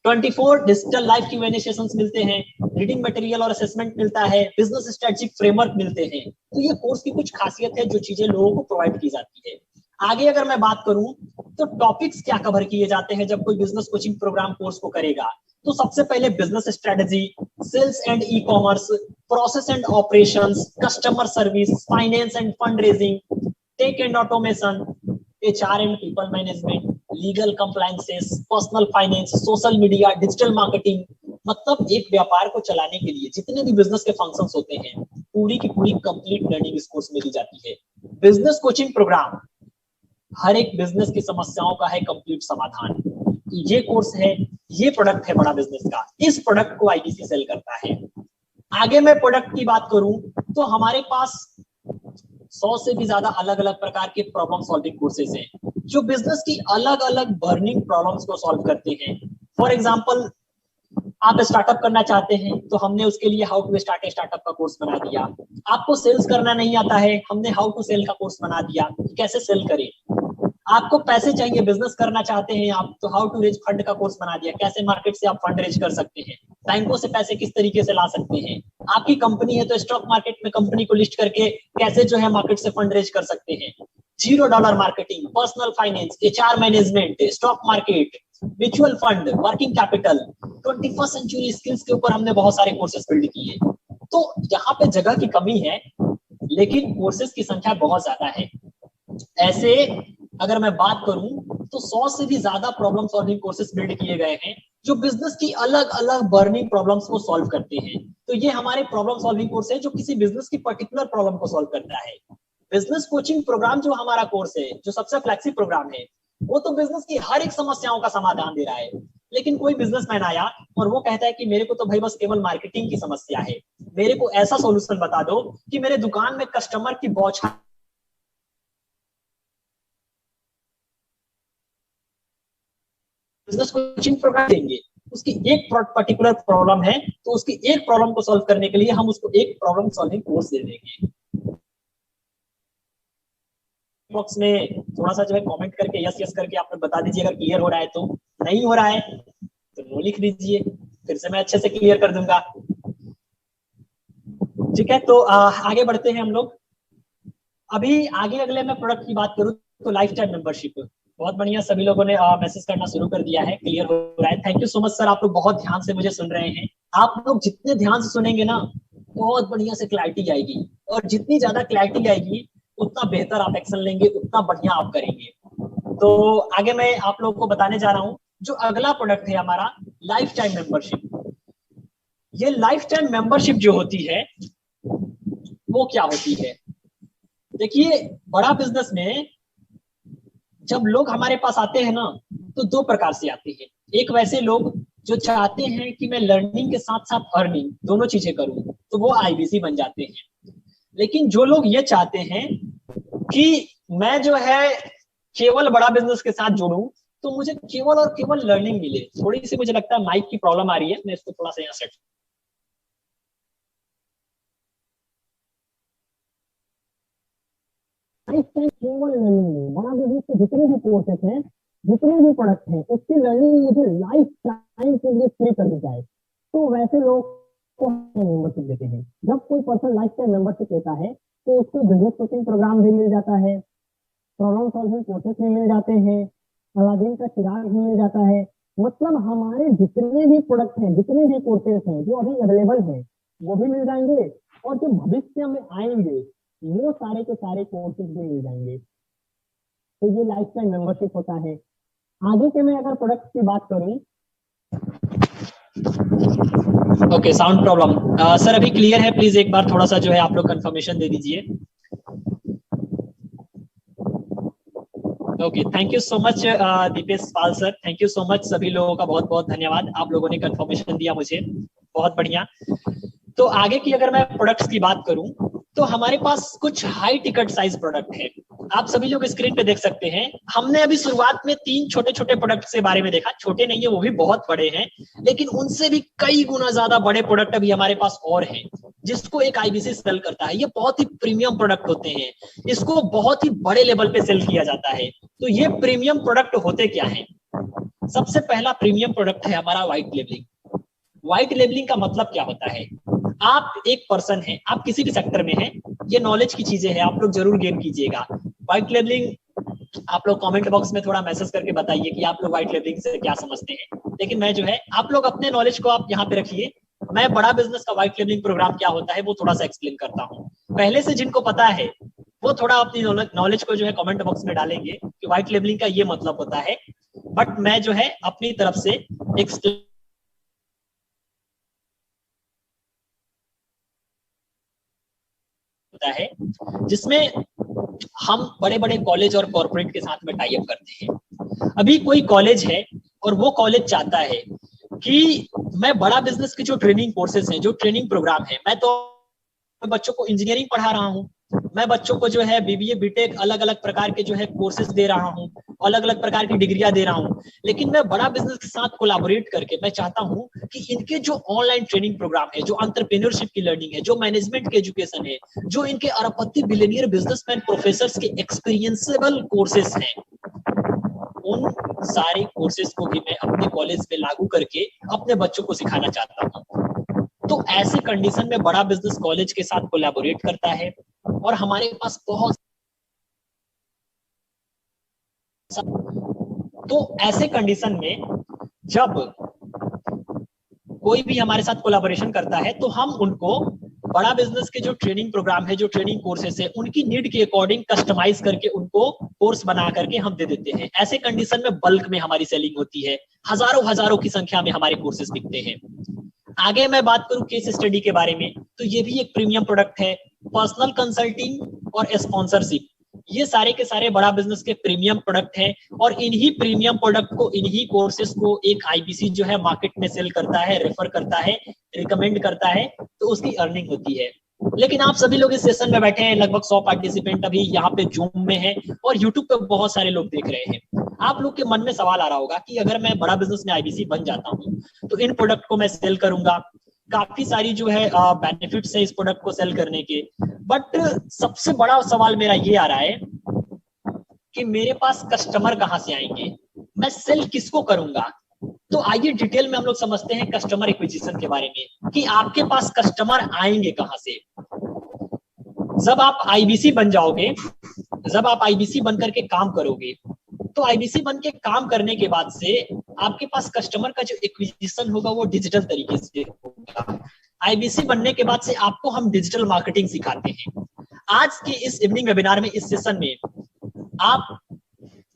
24 डिजिटल लाइव Q&A सेशंस मिलते हैं, रीडिंग मटेरियल और असेसमेंट मिलता है, बिजनेस स्ट्रेटेजिक फ्रेमवर्क मिलते हैं। तो ये कोर्स की कुछ खासियत है जो चीजें लोगों को प्रोवाइड की जाती है। आगे अगर मैं बात करूं तो टॉपिक्स क्या कवर किए जाते हैं जब कोई बिजनेस कोचिंग प्रोग्राम कोर्स को करेगा, तो सबसे पहले business strategy, sales and e commerce, process and operations, customer service, finance and fund raising, tech and automation, HR and people management, legal compliances, personal finance, social media, digital marketing. मतलब एक व्यापार को चलाने के लिए जितने भी बिजनेस के फंक्शंस होते हैं, पूरी की पूरी कंप्लीट लर्निंग इस कोर्स में दी जाती है। बिजनेस कोचिंग प्रोग्राम हर एक बिजनेस की समस्याओं का है कंप्लीट समाधान। ये कोर्स है, ये प्रोडक्ट है बड़ा बिजनेस का, इस प्रोडक्ट को आईबीसी सेल करता है। आगे मैं प्रोडक्ट की बात करूं तो हमारे पास 100 से भी ज्यादा अलग अलग प्रकार के प्रॉब्लम सॉल्विंग कोर्सेज हैं जो बिजनेस की अलग अलग बर्निंग प्रॉब्लम्स को सॉल्व करते हैं। फॉर एग्जांपल, आप स्टार्टअप करना चाहते हैं तो हमने उसके लिए how to start a startup का कोर्स बना दिया। आपको सेल्स करना नहीं आता है, हमने हाउ टू सेल का कोर्स बना दिया, कैसे सेल करें। आपको पैसे चाहिए, बिजनेस करना चाहते हैं आप, तो हाउ टू रेज फंड का कोर्स बना दिया, कैसे मार्केट से आप फंड रेज कर सकते हैं, बैंकों से पैसे किस तरीके से ला सकते हैं। आपकी कंपनी है तो स्टॉक मार्केट में कंपनी को लिस्ट करके कैसे जो है मार्केट से फंड रेज कर सकते हैं। $0 marketing, personal finance, HR management, stock market, mutual fund, working capital, 21st century skills के ऊपर हमने बहुत सारे कोर्सेज बिल्ड किए। तो यहाँ पे जगह की कमी है, लेकिन कोर्सेज की संख्या बहुत ज्यादा है। ऐसे अगर मैं बात करूं तो 100 से भी ज्यादा प्रॉब्लम सॉल्विंग कोर्सेज बिल्ड किए गए हैं जो बिजनेस की अलग अलग बर्निंग प्रॉब्लम्स को सॉल्व करते हैं। तो ये हमारे प्रॉब्लम सॉल्विंग कोर्स है जो किसी बिजनेस की पर्टिकुलर प्रॉब्लम को सॉल्व करता है। बिजनेस कोचिंग प्रोग्राम जो हमारा कोर्स है, जो सबसे फ्लैक्सिब प्रोग्राम है, वो तो बिजनेस की हर एक समस्याओं का समाधान दे रहा है। लेकिन कोई बिजनेसमैन आया और वो कहता है कि मेरे को तो भाई बस केवल मार्केटिंग की समस्या है, मेरे को ऐसा सॉल्यूशन बता दो कि मेरे दुकान में कस्टमर की बौछार बिजनेस कोचिंग प्रोग्राम देंगे। उसकी एक पर्टिकुलर प्रॉब्लम है तो उसकी एक प्रॉब्लम को सॉल्व करने के लिए हम उसको एक प्रॉब्लम सॉल्विंग कोर्स दे देंगे। बॉक्स में थोड़ा सा जो है कमेंट करके यस यस करके आप बता दीजिए अगर क्लियर हो रहा है, तो नहीं हो रहा है तो नो लिख दीजिए, फिर से मैं अच्छे से क्लियर कर दूंगा। ठीक है, तो आगे बढ़ते हैं हम लोग। अभी आगे अगले मैं प्रोडक्ट की बात करूं तो लाइफ टाइम मेंबरशिप। बहुत बढ़िया, सभी लोगों ने मैसेज करना शुरू कर दिया है, क्लियर हो रहा है। Thank you so much sir, आप लोग बहुत ध्यान से मुझे सुन रहे हैं। आप लोग जितने ध्यान से सुनेंगे ना, बहुत बढ़िया से क्लैरिटी आएगी, और जितनी ज्यादा क्लैरिटी आएगी उतना बेहतर आप एक्शन लेंगे, उतना बढ़िया आप करेंगे। तो आगे मैं आप लोगों को बताने जा रहा हूँ जो अगला प्रोडक्ट है हमारा, लाइफ टाइम मेंबरशिप। ये लाइफ टाइम मेंबरशिप जो होती है वो क्या होती है? देखिए, बड़ा बिजनेस में जब लोग हमारे पास आते हैं ना, तो दो प्रकार से आते हैं। एक वैसे लोग जो चाहते हैं कि मैं लर्निंग के साथ साथ अर्निंग दोनों चीजें करूं, तो वो आईबीसी बन जाते हैं। लेकिन जो लोग ये चाहते हैं कि मैं जो है केवल बड़ा बिजनेस के साथ जुड़ूं, तो मुझे केवल और केवल लर्निंग मिले। थोड़ी सी मुझे लगता है माइक की प्रॉब्लम आ रही है, मैं इसको थोड़ा सा यहाँ सेट। केवल लर्निंग नहीं, बड़ा बिजनेस के जितने भी कोर्सेस हैं, जितने भी प्रोडक्ट हैं, उसकी लर्निंग मुझे लाइफ टाइम के लिए फ्री करनी चाहिए। तो वैसे लोग को मेंबरशिप देते हैं। जब कोई पर्सन लाइफ टाइम मेंबरशिप लेता है, तो उसको बिजनेस कोचिंग प्रोग्राम भी मिल जाता है, प्रॉब्लम सॉल्विंग कोर्सेस भी मिल जाते हैं, अलादीन का चिराग भी मिल जाता है। मतलब हमारे जितने भी प्रोडक्ट हैं, जितने भी कोर्सेस हैं जो अभी अवेलेबल हैं, वो भी मिल जाएंगे, और जो भविष्य में आएंगे वो सारे के सारे कोर्सेज भी मिल जाएंगे। तो ये लाइफ टाइम मेंबरशिप होता है। आगे के मैं अगर प्रोडक्ट की बात करूं, ओके, साउंड प्रॉब्लम सर अभी क्लियर है? प्लीज एक बार थोड़ा सा जो है आप लोग कंफर्मेशन दे दीजिए। Okay, thank you so much Dipesh Pal sir, thank you so much. सभी लोगों का बहुत बहुत धन्यवाद, आप लोगों ने कंफर्मेशन दिया मुझे, बहुत बढ़िया। तो आगे की अगर मैं प्रोडक्ट्स की बात करूं, तो हमारे पास कुछ हाई टिकट साइज प्रोडक्ट है। आप सभी लोग स्क्रीन पे देख सकते हैं। हमने अभी शुरुआत में 3 छोटे छोटे प्रोडक्ट के बारे में देखा, छोटे नहीं है, वो भी बहुत बड़े हैं, लेकिन उनसे भी कई गुना ज्यादा बड़े प्रोडक्ट अभी हमारे पास और हैं, जिसको एक आईबीसी सेल करता है। ये बहुत ही प्रीमियम प्रोडक्ट होते हैं, इसको बहुत ही बड़े लेवल पे सेल किया जाता है। तो ये प्रीमियम प्रोडक्ट होते क्या है? सबसे पहला प्रीमियम प्रोडक्ट है हमारा व्हाइट लेबलिंग। व्हाइट लेबलिंग का मतलब क्या होता है? आप एक पर्सन है, आप किसी भी सेक्टर में हैं, ये नॉलेज की चीजें हैं, आप लोग जरूर गेन कीजिएगा। व्हाइट लेबलिंग आप लोग कमेंट बॉक्स में थोड़ा मैसेज करके बताइए कि आप लोग व्हाइट लेबलिंग से क्या समझते हैं। लेकिन मैं जो है, आप लोग अपने नॉलेज को आप यहाँ पे रखिए, मैं बड़ा बिजनेस का व्हाइट लेबलिंग प्रोग्राम क्या होता है वो थोड़ा सा एक्सप्लेन करता हूँ। पहले से जिनको पता है वो थोड़ा अपनी नॉलेज को जो है कमेंट बॉक्स में डालेंगे कि व्हाइट लेबलिंग का ये मतलब होता है, बट मैं जो है अपनी तरफ से एक्सप्लेन होता है, जिसमें हम बड़े बड़े कॉलेज और कॉर्पोरेट के साथ में टाई अप करते हैं। अभी कोई कॉलेज है और वो कॉलेज चाहता है कि मैं बड़ा बिजनेस के जो ट्रेनिंग कोर्सेज हैं, जो ट्रेनिंग प्रोग्राम है, मैं तो बच्चों को इंजीनियरिंग पढ़ा रहा हूँ, मैं बच्चों को जो है बीबीए बीटेक अलग अलग प्रकार के जो है कोर्सेज दे रहा हूँ, अलग अलग प्रकार की डिग्रियां दे रहा हूँ, लेकिन मैं बड़ा बिजनेस के साथ कोलैबोरेट करके मैं चाहता हूँ कि इनके जो ऑनलाइन ट्रेनिंग प्रोग्राम है, जो एंटरप्रेन्योरशिप की लर्निंग है, जो मैनेजमेंट की एजुकेशन है, जो इनके अरबपति बिलियनियर बिजनेसमैन प्रोफेसर के एक्सपीरियंसेबल कोर्सेज हैं, उन सारे कोर्सेज को भी मैं अपने कॉलेज में लागू करके अपने बच्चों को सिखाना चाहता हूँ। तो ऐसे कंडीशन में बड़ा बिजनेस कॉलेज के साथ कोलैबोरेट करता है, और हमारे पास बहुत, तो ऐसे कंडीशन में जब कोई भी हमारे साथ कोलैबोरेशन करता है, तो हम उनको बड़ा बिजनेस के जो ट्रेनिंग प्रोग्राम है, जो ट्रेनिंग कोर्सेस है, उनकी नीड के अकॉर्डिंग कस्टमाइज करके उनको कोर्स बना करके हम दे देते हैं। ऐसे कंडीशन में बल्क में हमारी सेलिंग होती है, हजारों हजारों की संख्या में हमारे कोर्सेस बिकते हैं। आगे मैं बात करूं केस स्टडी के बारे में, तो ये भी एक प्रीमियम प्रोडक्ट है। पर्सनल कंसल्टिंग और स्पॉन्सरशिप, ये सारे के सारे बड़ा बिजनेस के प्रीमियम प्रोडक्ट हैं, और इन्हीं प्रीमियम प्रोडक्ट को, इन्हीं कोर्सेज को एक आईबीसी जो है मार्केट में सेल करता है, रेफर करता है, रिकमेंड करता है, तो उसकी अर्निंग होती है। लेकिन आप सभी लोग इस सेशन में बैठे हैं, लगभग 100 पार्टिसिपेंट अभी यहाँ पे जूम में है, और यूट्यूब पे बहुत सारे लोग देख रहे हैं। आप लोग के मन में सवाल आ रहा होगा कि अगर मैं बड़ा बिजनेस में आईबीसी बन जाता हूँ, तो इन प्रोडक्ट को मैं सेल करूंगा, काफी सारी जो है बेनिफिट्स है इस प्रोडक्ट को सेल करने के। बट सबसे बड़ा सवाल मेरा ये आ रहा है कि मेरे पास कस्टमर कहाँ से आएंगे, मैं सेल किसको करूंगा। तो आइए डिटेल में हम लोग समझते हैं कस्टमर एक्विजिशन के बारे में, कि आपके पास कस्टमर आएंगे कहाँ से। जब आप आईबीसी बन जाओगे, जब आप आईबीसी बन करके काम करोगे, तो आईबीसी बन के काम करने के बाद से आपके पास कस्टमर का जो एक्विजिशन होगा वो डिजिटल तरीके से होगा। आईबीसी बनने के बाद से आपको हम डिजिटल मार्केटिंग सिखाते हैं। आज के इस इवनिंग वेबिनार में, इस सेशन में, आप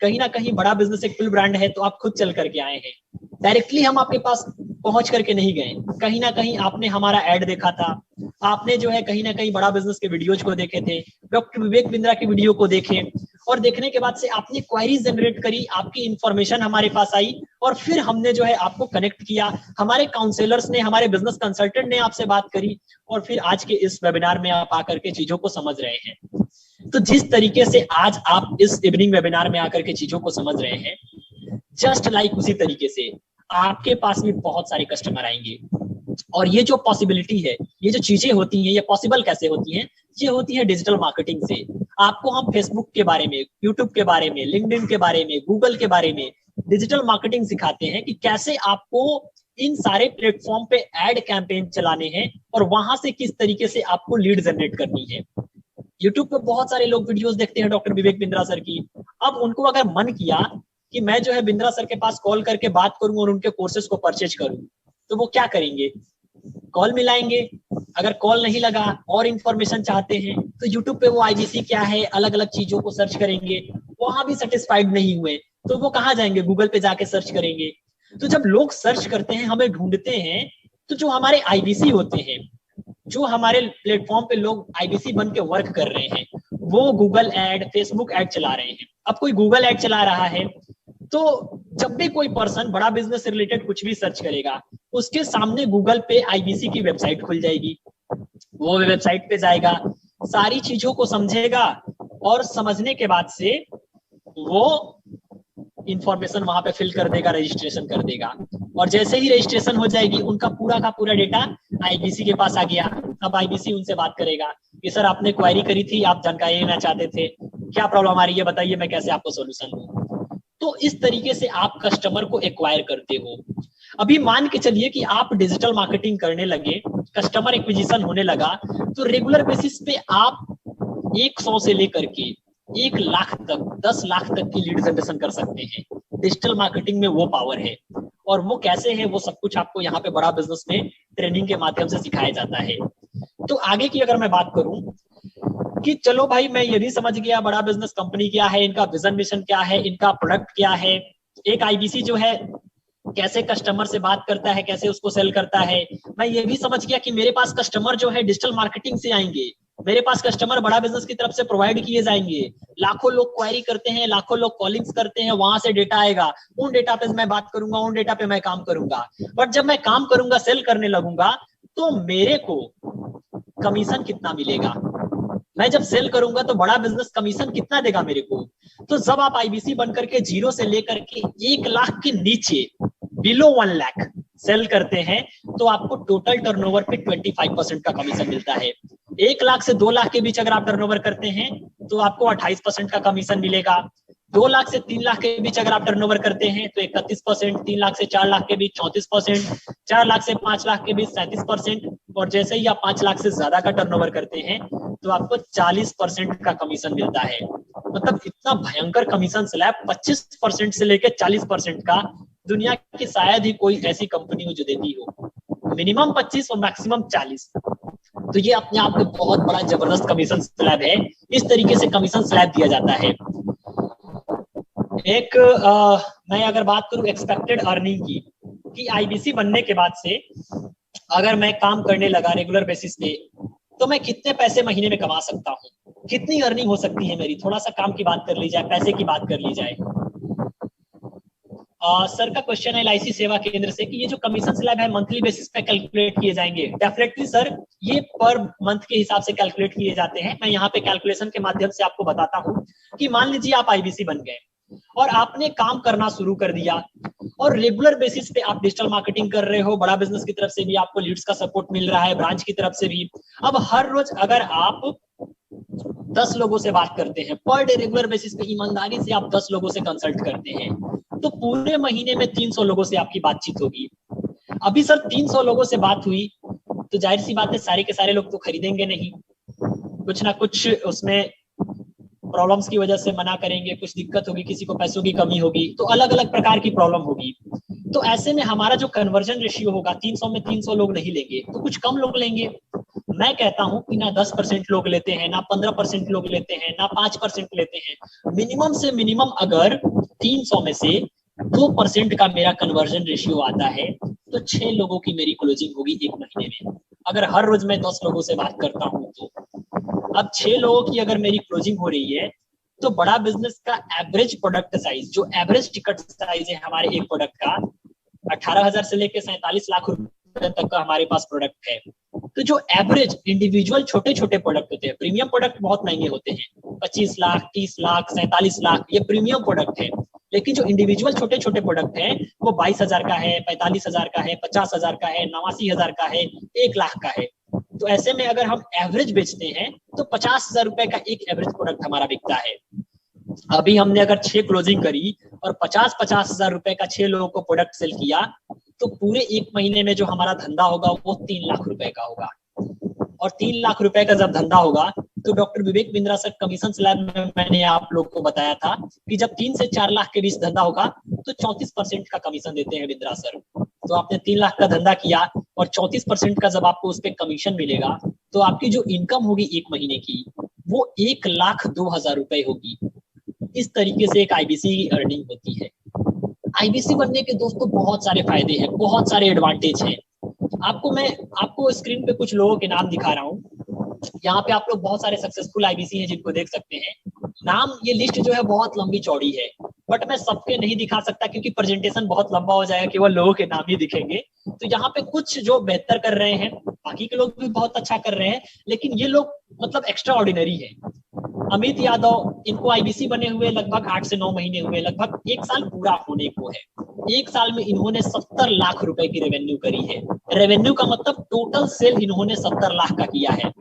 कहीं ना कहीं बड़ा बिजनेस एक फुल ब्रांड है तो आप खुद चल करके आए हैं, डायरेक्टली हम आपके पास पहुंच करके नहीं गए। कहीं ना कहीं आपने हमारा ऐड देखा था, आपने जो है कहीं ना कहीं बड़ा बिजनेस के वीडियोज को देखे थे, डॉक्टर विवेक बिंद्रा की वीडियो को देखे, और देखने के बाद से आपने क्वेरी जनरेट करी, आपकी इंफॉर्मेशन हमारे पास आई और फिर हमने जो है आपको कनेक्ट किया, हमारे काउंसलर्स ने, हमारे बिजनेस कंसल्टेंट ने आपसे बात करी और फिर आज के इस वेबिनार में आप आकर के चीजों को समझ रहे हैं। तो जिस तरीके से आज आप इस इवनिंग वेबिनार में आकर के चीजों को समझ रहे हैं, जस्ट लाइक उसी तरीके से आपके पास भी बहुत सारे कस्टमर आएंगे। और ये जो पॉसिबिलिटी है, ये जो चीजें होती हैं, ये पॉसिबल कैसे होती हैं? ये होती है डिजिटल मार्केटिंग से। आपको हम फेसबुक के बारे में, यूट्यूब के बारे में, लिंक्डइन के बारे में, गूगल के बारे में डिजिटल मार्केटिंग सिखाते हैं कि कैसे आपको इन सारे प्लेटफॉर्म पे एड कैंपेन चलाने हैं और वहां से किस तरीके से आपको लीड जनरेट करनी है। यूट्यूब पे बहुत सारे लोग वीडियोस देखते हैं डॉक्टर विवेक बिंद्रा सर की। अब उनको अगर मन किया कि मैं जो है बिंद्रा सर के पास कॉल करके बात करूं और उनके कोर्सेज को परचेज करूं, तो वो क्या करेंगे? कॉल मिलाएंगे। अगर कॉल नहीं लगा और इंफॉर्मेशन चाहते हैं तो यूट्यूब पे वो आईबीसी क्या है, अलग अलग चीजों को सर्च करेंगे। वहां भी सेटिस्फाइड नहीं हुए तो वो कहाँ जाएंगे? गूगल पे जाके सर्च करेंगे। तो जब लोग सर्च करते हैं, हमें ढूंढते हैं, तो जो हमारे आईबीसी होते हैं, जो हमारे प्लेटफॉर्म पे लोग आईबीसी बन के वर्क कर रहे हैं, वो गूगल एड, फेसबुक एड चला रहे हैं। अब कोई गूगल एड चला रहा है तो जब भी कोई पर्सन बड़ा बिजनेस से रिलेटेड कुछ भी सर्च करेगा, उसके सामने गूगल पे आईबीसी की वेबसाइट खुल जाएगी। वो वेबसाइट पे जाएगा, सारी चीजों को समझेगा और समझने के बाद से वो इंफॉर्मेशन वहां पे फिल कर देगा, रजिस्ट्रेशन कर देगा। और जैसे ही रजिस्ट्रेशन हो जाएगी, उनका पूरा का पूरा डेटा आईबीसी के पास आ गया। अब आईबीसी उनसे बात करेगा कि सर आपने क्वेरी करी थी, आप जानकारी लेना चाहते थे, क्या प्रॉब्लम आ रही है बताइए, मैं कैसे आपको सोल्यूशन दूं। तो इस तरीके से आप कस्टमर को एक्वायर करते हो। अभी मान के चलिए कि आप डिजिटल मार्केटिंग करने लगे, कस्टमर एक्विजिशन होने लगा, तो रेगुलर बेसिस पे आप 100 से लेकर के 1 लाख तक, 10 लाख तक की लीड जनरेशन कर सकते हैं। डिजिटल मार्केटिंग में वो पावर है। और वो कैसे है, वो सब कुछ आपको यहाँ पे बड़ा बिजनेस में ट्रेनिंग के माध्यम से सिखाया जाता है। तो आगे की अगर मैं बात करूं कि चलो भाई मैं ये भी समझ गया बड़ा बिजनेस कंपनी क्या है, इनका विजन मिशन क्या है, इनका प्रोडक्ट क्या है, एक आईबीसी जो है कैसे कस्टमर से बात करता है, कैसे उसको सेल करता है। मैं ये भी समझ गया कि मेरे पास कस्टमर जो है डिजिटल मार्केटिंग से आएंगे, मेरे पास कस्टमर बड़ा बिजनेस की तरफ से प्रोवाइड किए जाएंगे। लाखों लोग क्वेरी करते हैं, लाखों लोग कॉलिंग्स करते हैं, वहां से डेटा आएगा, उन डेटा पे मैं बात करूंगा, उन डेटा पे मैं काम करूंगा। बट जब मैं काम करूंगा, सेल करने लगूंगा, तो मेरे को कमीशन कितना मिलेगा? मैं जब सेल करूंगा तो बड़ा बिजनेस कमीशन कितना देगा मेरे को? तो जब आप आईबीसी बनकर के 0 से लेकर के 1 लाख के नीचे, बिलो 1 लाख सेल करते हैं, तो आपको टोटल टर्नओवर पे 25% का कमीशन मिलता है। 1 लाख से 2 लाख के बीच अगर आप टर्नओवर करते हैं तो आपको 28% का कमीशन मिलेगा। 2 लाख से 3 लाख के बीच अगर आप टर्नओवर करते हैं तो 31%, 3 लाख से 4 लाख के बीच 34%, 4 लाख से 5 लाख के बीच 37%, और जैसे ही आप 5 लाख से ज्यादा का टर्नओवर करते हैं तो आपको 40% का कमीशन मिलता है। मतलब इतना भयंकर कमीशन स्लैब, 25% से लेकर 40% का दुनिया की शायद ही कोई ऐसी कंपनी हो जो देती हो। मिनिमम 25 और मैक्सिमम 40। तो ये अपने आप में बहुत बड़ा जबरदस्त कमीशन स्लैब है। इस तरीके से कमीशन स्लैब दिया जाता है। एक मैं अगर बात करूं एक्सपेक्टेड अर्निंग की, कि आईबीसी बनने के बाद से अगर मैं काम करने लगा रेगुलर बेसिस पे, तो मैं कितने पैसे महीने में कमा सकता हूँ, कितनी अर्निंग हो सकती है मेरी। थोड़ा सा काम की बात कर ली जाए, पैसे की बात कर ली जाए। सर का क्वेश्चन है एलआईसी सेवा केंद्र से कि ये जो कमीशन स्लैब है मंथली बेसिस पे कैलकुलेट किए जाएंगे। डेफिनेटली सर, ये पर मंथ के हिसाब से कैलकुलेट किए जाते हैं। मैं यहाँ पे कैलकुलेशन के माध्यम से आपको बताता हूँ कि मान लीजिए आप आईबीसी बन गए और आपने काम करना शुरू कर दिया और रेगुलर बेसिस पे आप डिजिटल मार्केटिंग कर रहे हो, बड़ा बिजनेस की तरफ से भी आपको लीड्स का सपोर्ट मिल रहा है, ब्रांच की तरफ से भी। अब हर रोज अगर आप 10 लोगों से बात करते हैं, पर डे रेगुलर बेसिस पे ईमानदारी से आप 10 लोगों से कंसल्ट करते हैं, तो पूरे महीने में 300 लोगों से आपकी बातचीत होगी। अभी सर 300 लोगों से बात हुई तो जाहिर सी बात है सारे के सारे लोग तो खरीदेंगे नहीं, कुछ ना कुछ उसमें प्रॉब्लम्स की वजह से मना करेंगे, कुछ दिक्कत होगी, किसी को पैसों की कमी होगी, तो अलग अलग प्रकार की प्रॉब्लम होगी। तो ऐसे में हमारा जो कन्वर्जन रेशियो होगा, 300 में 300 लोग नहीं लेंगे तो कुछ कम लोग लेंगे। मैं कहता हूं कि ना 10% लोग लेते हैं, ना 15% लोग लेते हैं, ना 5% लेते हैं। मिनिमम से मिनिमम अगर 300 में से 2% का मेरा कन्वर्जन रेशियो आता है तो 6 लोगों की मेरी क्लोजिंग होगी 1 महीने में। अगर हर रोज मैं 10 लोगों से बात करता हूं तो अब 6 लोगों की अगर मेरी क्लोजिंग हो रही है तो बड़ा बिजनेस का एवरेज प्रोडक्ट साइज, जो एवरेज टिकट साइज है हमारे एक प्रोडक्ट का, 18,000 से लेकर 47 लाख रुपए तक का हमारे पास प्रोडक्ट है। तो जो एवरेज इंडिविजुअल छोटे छोटे प्रोडक्ट होते हैं, प्रीमियम प्रोडक्ट बहुत महंगे होते हैं, 25 लाख, 30 लाख, 47 लाख, ये प्रीमियम प्रोडक्ट है। लेकिन जो इंडिविजुअल छोटे छोटे प्रोडक्ट हैं वो 22,000 का है, 45,000 का है, 50,000 का है, 89,000 का है, 1 लाख का है। तो ऐसे में अगर हम एवरेज बेचते हैं तो 50,000 रुपए का एक एवरेज प्रोडक्ट हमारा बिकता है। अभी हमने अगर 6 क्लोजिंग करी और 50,000 रुपए का 6 लोगों को प्रोडक्ट सेल किया, तो पूरे एक महीने में जो हमारा धंधा होगा वो 3 लाख रुपए का होगा। और 3 लाख रुपए का जब धंधा होगा तो doctor Vivek Bindra sir commission slab में मैंने आप लोग को बताया था कि जब 3 से 4 लाख के बीच धंधा होगा तो 34% का कमीशन देते हैं बिंद्रा सर। तो आपने 3 लाख का धंधा किया और 34% का जब आपको उस पर कमीशन मिलेगा तो आपकी जो इनकम होगी एक महीने की वो 1,02,000 रुपए होगी। इस तरीके से एक आईबीसी की अर्निंग होती है। आईबीसी बनने के दोस्तों बहुत सारे फायदे हैं, बहुत सारे एडवांटेज हैं। आपको स्क्रीन पे कुछ लोगों के नाम दिखा रहा हूँ। यहाँ पे आप लोग बहुत सारे सक्सेसफुल आईबीसी हैं जिनको देख सकते हैं। नाम, ये लिस्ट जो है बहुत लंबी चौड़ी है, बट मैं सबके नहीं दिखा सकता क्योंकि प्रेजेंटेशन बहुत लंबा हो जाएगा, केवल लोगों के नाम ही दिखेंगे। तो यहाँ पे कुछ जो बेहतर कर रहे हैं, बाकी के लोग भी बहुत अच्छा कर रहे हैं, लेकिन ये लोग मतलब एक्स्ट्रा ऑर्डिनरी है। अमित यादव, इनको आईबीसी बने हुए लगभग 8 से 9 महीने हुए, लगभग 1 साल पूरा होने को है। 1 साल में इन्होंने 70 लाख रुपए की रेवेन्यू करी है। रेवेन्यू का मतलब टोटल सेल इन्होंने 70 लाख का किया है।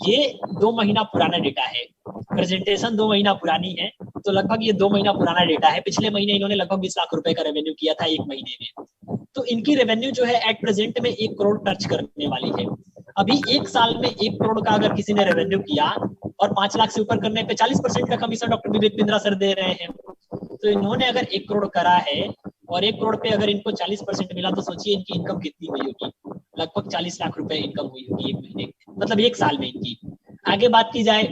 ये 2 महीना पुराना डेटा है, प्रेजेंटेशन 2 महीना पुरानी है, तो लगभग ये 2 महीना पुराना डेटा है। पिछले महीने इन्होंने लगभग 20 लाख रुपए का रेवेन्यू किया था एक महीने में। तो इनकी रेवेन्यू जो है एट प्रेजेंट में 1 करोड़ टच करने वाली है। अभी 1 साल में 1 करोड़ का अगर किसी ने रेवेन्यू किया और 5 लाख से ऊपर करने पे 40% का commission doctor Vivek Bindra sir दे रहे हैं। तो इन्होंने अगर 1 करोड़ करा है और 1 करोड़ पे अगर इनको 40% मिला तो सोचिए इनकी इनकम कितनी हुई होगी। लगभग 40 लाख रुपए इनकम हुई होगी एक महीने, मतलब 1 साल में इनकी। आगे बात की जाए,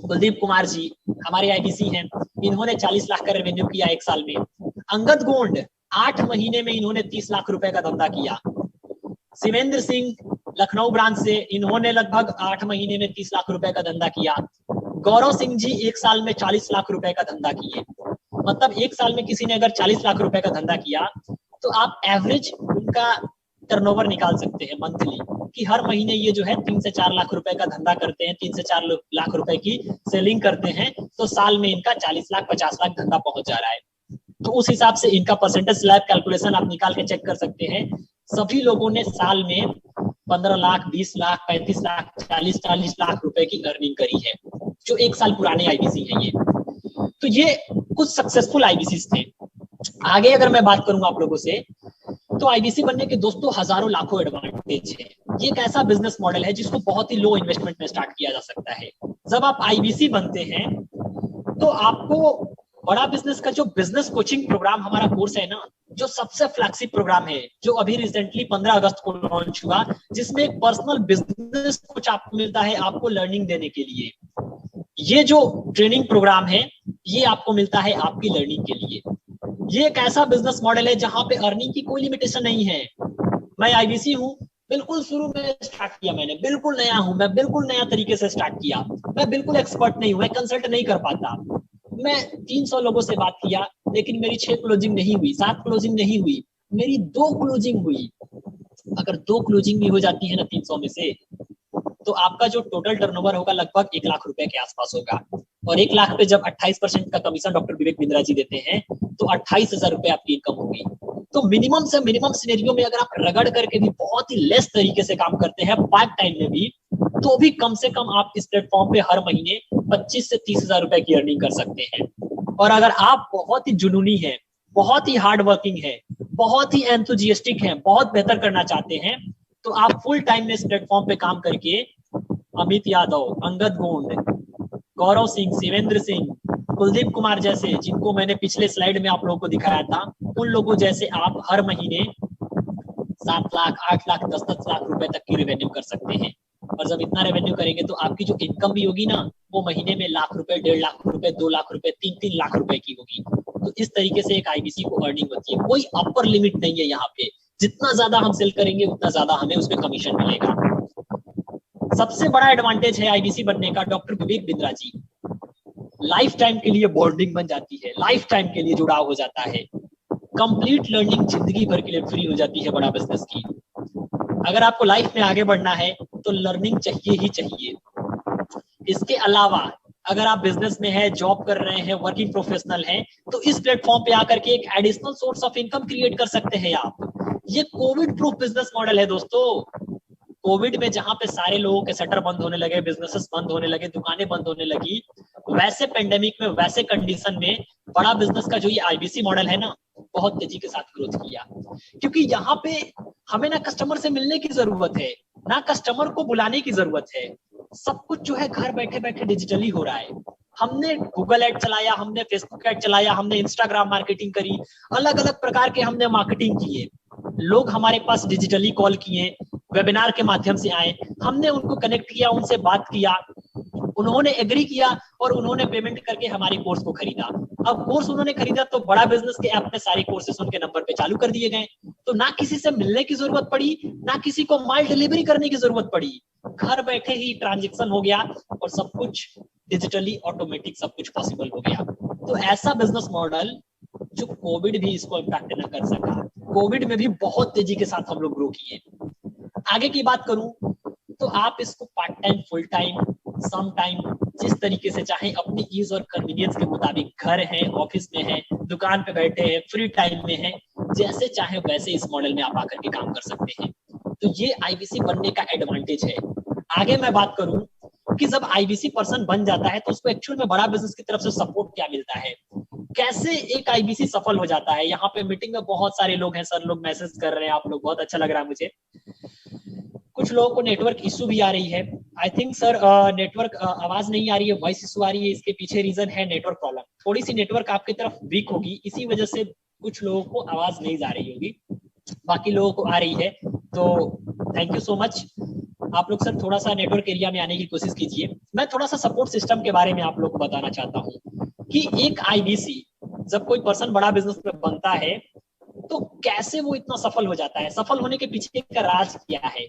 कुलदीप कुमार जी हमारे आईबीसी हैं, इन्होंने 40 लाख का रेवेन्यू किया 1 साल में। अंगद गोंड 8 महीने में इन्होंने 30 लाख रुपए का धंधा किया। शिवेंद्र सिंह लखनऊ ब्रांच से, इन्होंने लगभग 8 महीने में 30 लाख रुपए का धंधा किया। गौरव सिंह जी 1 साल में 40 लाख रुपए का धंधा किए। मतलब 1 साल में किसी ने अगर 40 लाख रुपए का धंधा किया तो आप एवरेज उनका टर्नओवर निकाल सकते हैं मंथली कि हर महीने ये जो है 3 से 4 लाख रुपए का धंधा करते हैं, 3 से 4 लाख रुपए की सेलिंग करते हैं, तो साल में इनका 40 लाख 50 लाख धंधा पहुंच जा रहा है। तो उस हिसाब से इनका परसेंटेज स्लैब कैलकुलेशन आप निकाल के चेक कर सकते हैं। सभी लोगों ने साल में 15 लाख, 20 लाख, 35 लाख, 40 लाख रुपए की अर्निंग करी है, जो 1 साल पुराने आईबीसी है ये। तो ये कुछ सक्सेसफुल आईबीसी थे। आगे अगर मैं बात करूंगा आप लोगों से, तो आईबीसी बनने के दोस्तों हजारों लाखों एडवांटेज है। ये एक ऐसा बिजनेस मॉडल है जिसको बहुत ही लो इन्वेस्टमेंट में स्टार्ट किया जा सकता है। जब आप आईबीसी बनते हैं तो आपको बड़ा बिजनेस का जो बिजनेस कोचिंग प्रोग्राम हमारा कोर्स है ना, जो सबसे फ्लैगशिप प्रोग्राम है, जो अभी रिसेंटली 15 अगस्त को लॉन्च हुआ, जिसमें एक पर्सनल बिजनेस कोच आपको मिलता है आपको लर्निंग देने के लिए। ये जो ट्रेनिंग प्रोग्राम है ये आपको मिलता है आपकी लर्निंग के लिए। ये एक ऐसा बिजनेस मॉडल है जहां पे अर्निंग की कोई लिमिटेशन नहीं है। मैं आईबीसी हूँ, बिल्कुल शुरू में स्टार्ट किया मैंने, बिल्कुल नया हूं मैं, बिल्कुल नया तरीके से स्टार्ट किया, मैं बिल्कुल एक्सपर्ट नहीं हूं, मैं कंसल्ट नहीं कर पाता। मैं 300 लोगों से बात किया लेकिन मेरी 6 क्लोजिंग नहीं हुई, 7 क्लोजिंग नहीं हुई, मेरी 2 क्लोजिंग हुई। अगर 2 क्लोजिंग भी हो जाती है ना 300 में से, तो आपका जो टोटल टर्नओवर होगा लगभग 1 लाख रुपए के आसपास होगा। और 1 लाख पे जब 28% का कमीशन डॉक्टर विवेक बिंद्रा जी देते हैं तो 28,000 रुपए आपकी इनकम होगी। तो मिनिमम से मिनिमम सिनेरियो में अगर आप रगड़ करके भी बहुत ही लेस तरीके से काम करते हैं पार्ट टाइम में भी, तो भी कम से कम आप इस प्लेटफॉर्म पे हर महीने 25 से 30,000 रुपए की अर्निंग कर सकते हैं। और अगर आप बहुत ही जुनूनी है, बहुत ही हार्ड वर्किंग है, बहुत ही एंथुजियास्टिक है, बहुत बेहतर करना चाहते हैं, तो आप फुल टाइम में इस प्लेटफॉर्म पे काम करके अमित यादव, अंगद गोंड, गौरव सिंह, शिवेंद्र सिंह, कुलदीप कुमार जैसे, जिनको मैंने पिछले स्लाइड में आप लोगों को दिखाया था, उन लोगों जैसे आप हर महीने 7 लाख, 8 लाख, 10-10 लाख रुपए तक की रेवेन्यू कर सकते हैं। और जब इतना रेवेन्यू करेंगे तो आपकी जो इनकम भी होगी ना, वो महीने में लाख रुपए, 1.5 लाख रुपए, 2 लाख रुपए, 3-3 लाख रुपए की होगी। तो इस तरीके से एक आईबीसी को अर्निंग होती है। कोई अपर लिमिट नहीं है यहाँ पे, जितना ज्यादा हम सेल करेंगे उतना ज्यादा हमें उसमें कमीशन मिलेगा। सबसे बड़ा एडवांटेज है आईबीसी बनने का doctor Vivek Bindra ji. Life time के लिए बॉन्डिंग बन जाती है, लाइफ टाइम के लिए जुड़ाव हो जाता है, कंप्लीट लर्निंग जिंदगी भर के लिए फ्री हो जाती है बड़ा बिजनेस की। अगर आपको लाइफ में आगे बढ़ना है तो लर्निंग चाहिए ही चाहिए। इसके अलावा अगर आप बिजनेस में है, जॉब कर रहे हैं, वर्किंग प्रोफेशनल हैं, तो इस प्लेटफॉर्म पे आकर के एक additional source of income create कर सकते हैं आप। ये कोविड प्रूफ बिजनेस मॉडल है दोस्तों। कोविड में जहां पे सारे लोगों के शटर बंद होने लगे, बिजनेसेस बंद होने लगे, दुकानें बंद होने लगी, वैसे पेंडेमिक में, वैसे कंडीशन में बड़ा बिजनेस का जो ये आईबीसी मॉडल है ना, बहुत तेजी के साथ ग्रोथ किया। क्योंकि यहाँ पे हमें ना कस्टमर से मिलने की जरूरत है, ना कस्टमर को बुलाने की जरूरत है। सब कुछ जो है घर बैठे बैठे डिजिटली हो रहा है। हमने गूगल एड चलाया, हमने फेसबुक एड चलाया, हमने इंस्टाग्राम मार्केटिंग करी, अलग अलग प्रकार के हमने मार्केटिंग किए। लोग हमारे पास डिजिटली कॉल किए, वेबिनार के माध्यम से आए, हमने उनको कनेक्ट किया, उनसे बात किया, उन्होंने एग्री किया और उन्होंने पेमेंट करके हमारे कोर्स को खरीदा। अब कोर्स उन्होंने खरीदा तो बड़ा बिजनेस के ऐप में सारे कोर्सेस उनके नंबर पे चालू कर दिए गए। तो ना किसी से मिलने की जरूरत पड़ी, ना किसी को माल डिलीवरी करने की जरूरत पड़ी। घर बैठे ही ट्रांजैक्शन हो गया और सब कुछ डिजिटली ऑटोमेटिक सब कुछ पॉसिबल हो गया। तो ऐसा बिजनेस मॉडल जो कोविड भी इसको इम्पैक्ट न कर सका, कोविड में भी बहुत तेजी के साथ हम लोग ग्रो किए। आगे की बात करूं तो आप इसको part time, full time, some time, जिस तरीके से चाहे अपनी ईज और कन्वीनियंस के मुताबिक, घर है, ऑफिस में है, दुकान पे बैठे हैं, फ्री टाइम में है, जैसे चाहे वैसे इस मॉडल में आप आकर के काम कर सकते हैं। तो ये आईबीसी बनने का एडवांटेज है। आगे मैं बात करूं कि जब आईबीसी पर्सन बन जाता है तो उसको एक्चुअल में बड़ा बिजनेस की तरफ से सपोर्ट क्या मिलता है, कैसे एक आईबीसी सफल हो जाता है। यहाँ पे मीटिंग में बहुत सारे लोग हैं, सर लोग मैसेज कर रहे हैं, आप लोग, बहुत अच्छा लग रहा है मुझे। कुछ लोगों को नेटवर्क इशू भी आ रही है। आई थिंक सर नेटवर्क आवाज नहीं आ रही है, वॉइस इशू आ रही है। इसके पीछे रीजन है नेटवर्क प्रॉब्लम। थोड़ी सी नेटवर्क आपकी तरफ वीक होगी, इसी वजह से कुछ लोगों को आवाज नहीं जा रही होगी, बाकी लोगों को आ रही है। तो थैंक यू सो मच। आप लोग सर थोड़ा सा नेटवर्क एरिया में आने की कोशिश कीजिए। मैं थोड़ा सा सपोर्ट सिस्टम के बारे में आप लोग को बताना चाहता हूँ कि एक आईबीसी जब कोई पर्सन बड़ा बिजनेस में बनता है तो कैसे वो इतना सफल हो जाता है, सफल होने के पीछे का राज क्या है।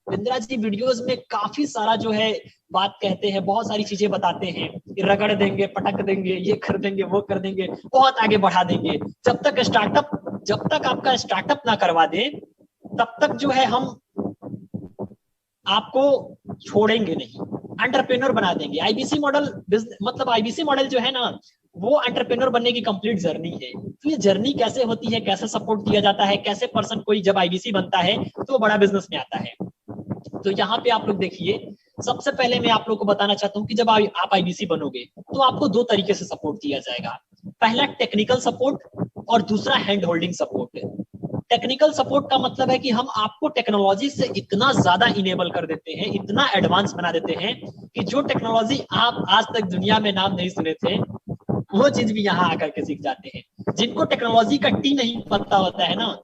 बिंद्रा जी वीडियोस में काफी सारा जो है बात कहते हैं, बहुत सारी चीजें बताते हैं, रगड़ देंगे, पटक देंगे, ये कर देंगे, वो कर देंगे, बहुत आगे बढ़ा देंगे। जब तक आपका स्टार्टअप ना करवा दे तब तक जो है हम आपको छोड़ेंगे नहीं, एंटरप्रेन्योर बना देंगे। आईबीसी मॉडल मतलब आईबीसी मॉडल जो है ना, वो एंटरप्रेन्योर बनने की कंप्लीट जर्नी है। तो ये जर्नी कैसे होती है, कैसे सपोर्ट दिया जाता है, कैसे पर्सन कोई जब आईबीसी बनता है तो वो बड़ा बिजनेस में आता है। तो यहाँ पे आप लोग देखिए, सबसे पहले मैं आप लोग को बताना चाहता हूँ कि जब आप आईबीसी बनोगे तो आपको दो तरीके से सपोर्ट दिया जाएगा। पहला टेक्निकल सपोर्ट और दूसरा hand holding support. Technical support का मतलब है कि हम आपको टेक्नोलॉजी से इतना ज्यादा इनेबल कर देते हैं, इतना एडवांस बना देते हैं कि जो टेक्नोलॉजी आप आज तक दुनिया में नाम नहीं सुने थे वो चीज भी यहाँ आकर के सीख जाते हैं। जिनको टेक्नोलॉजी का टी नहीं पता होता है ना,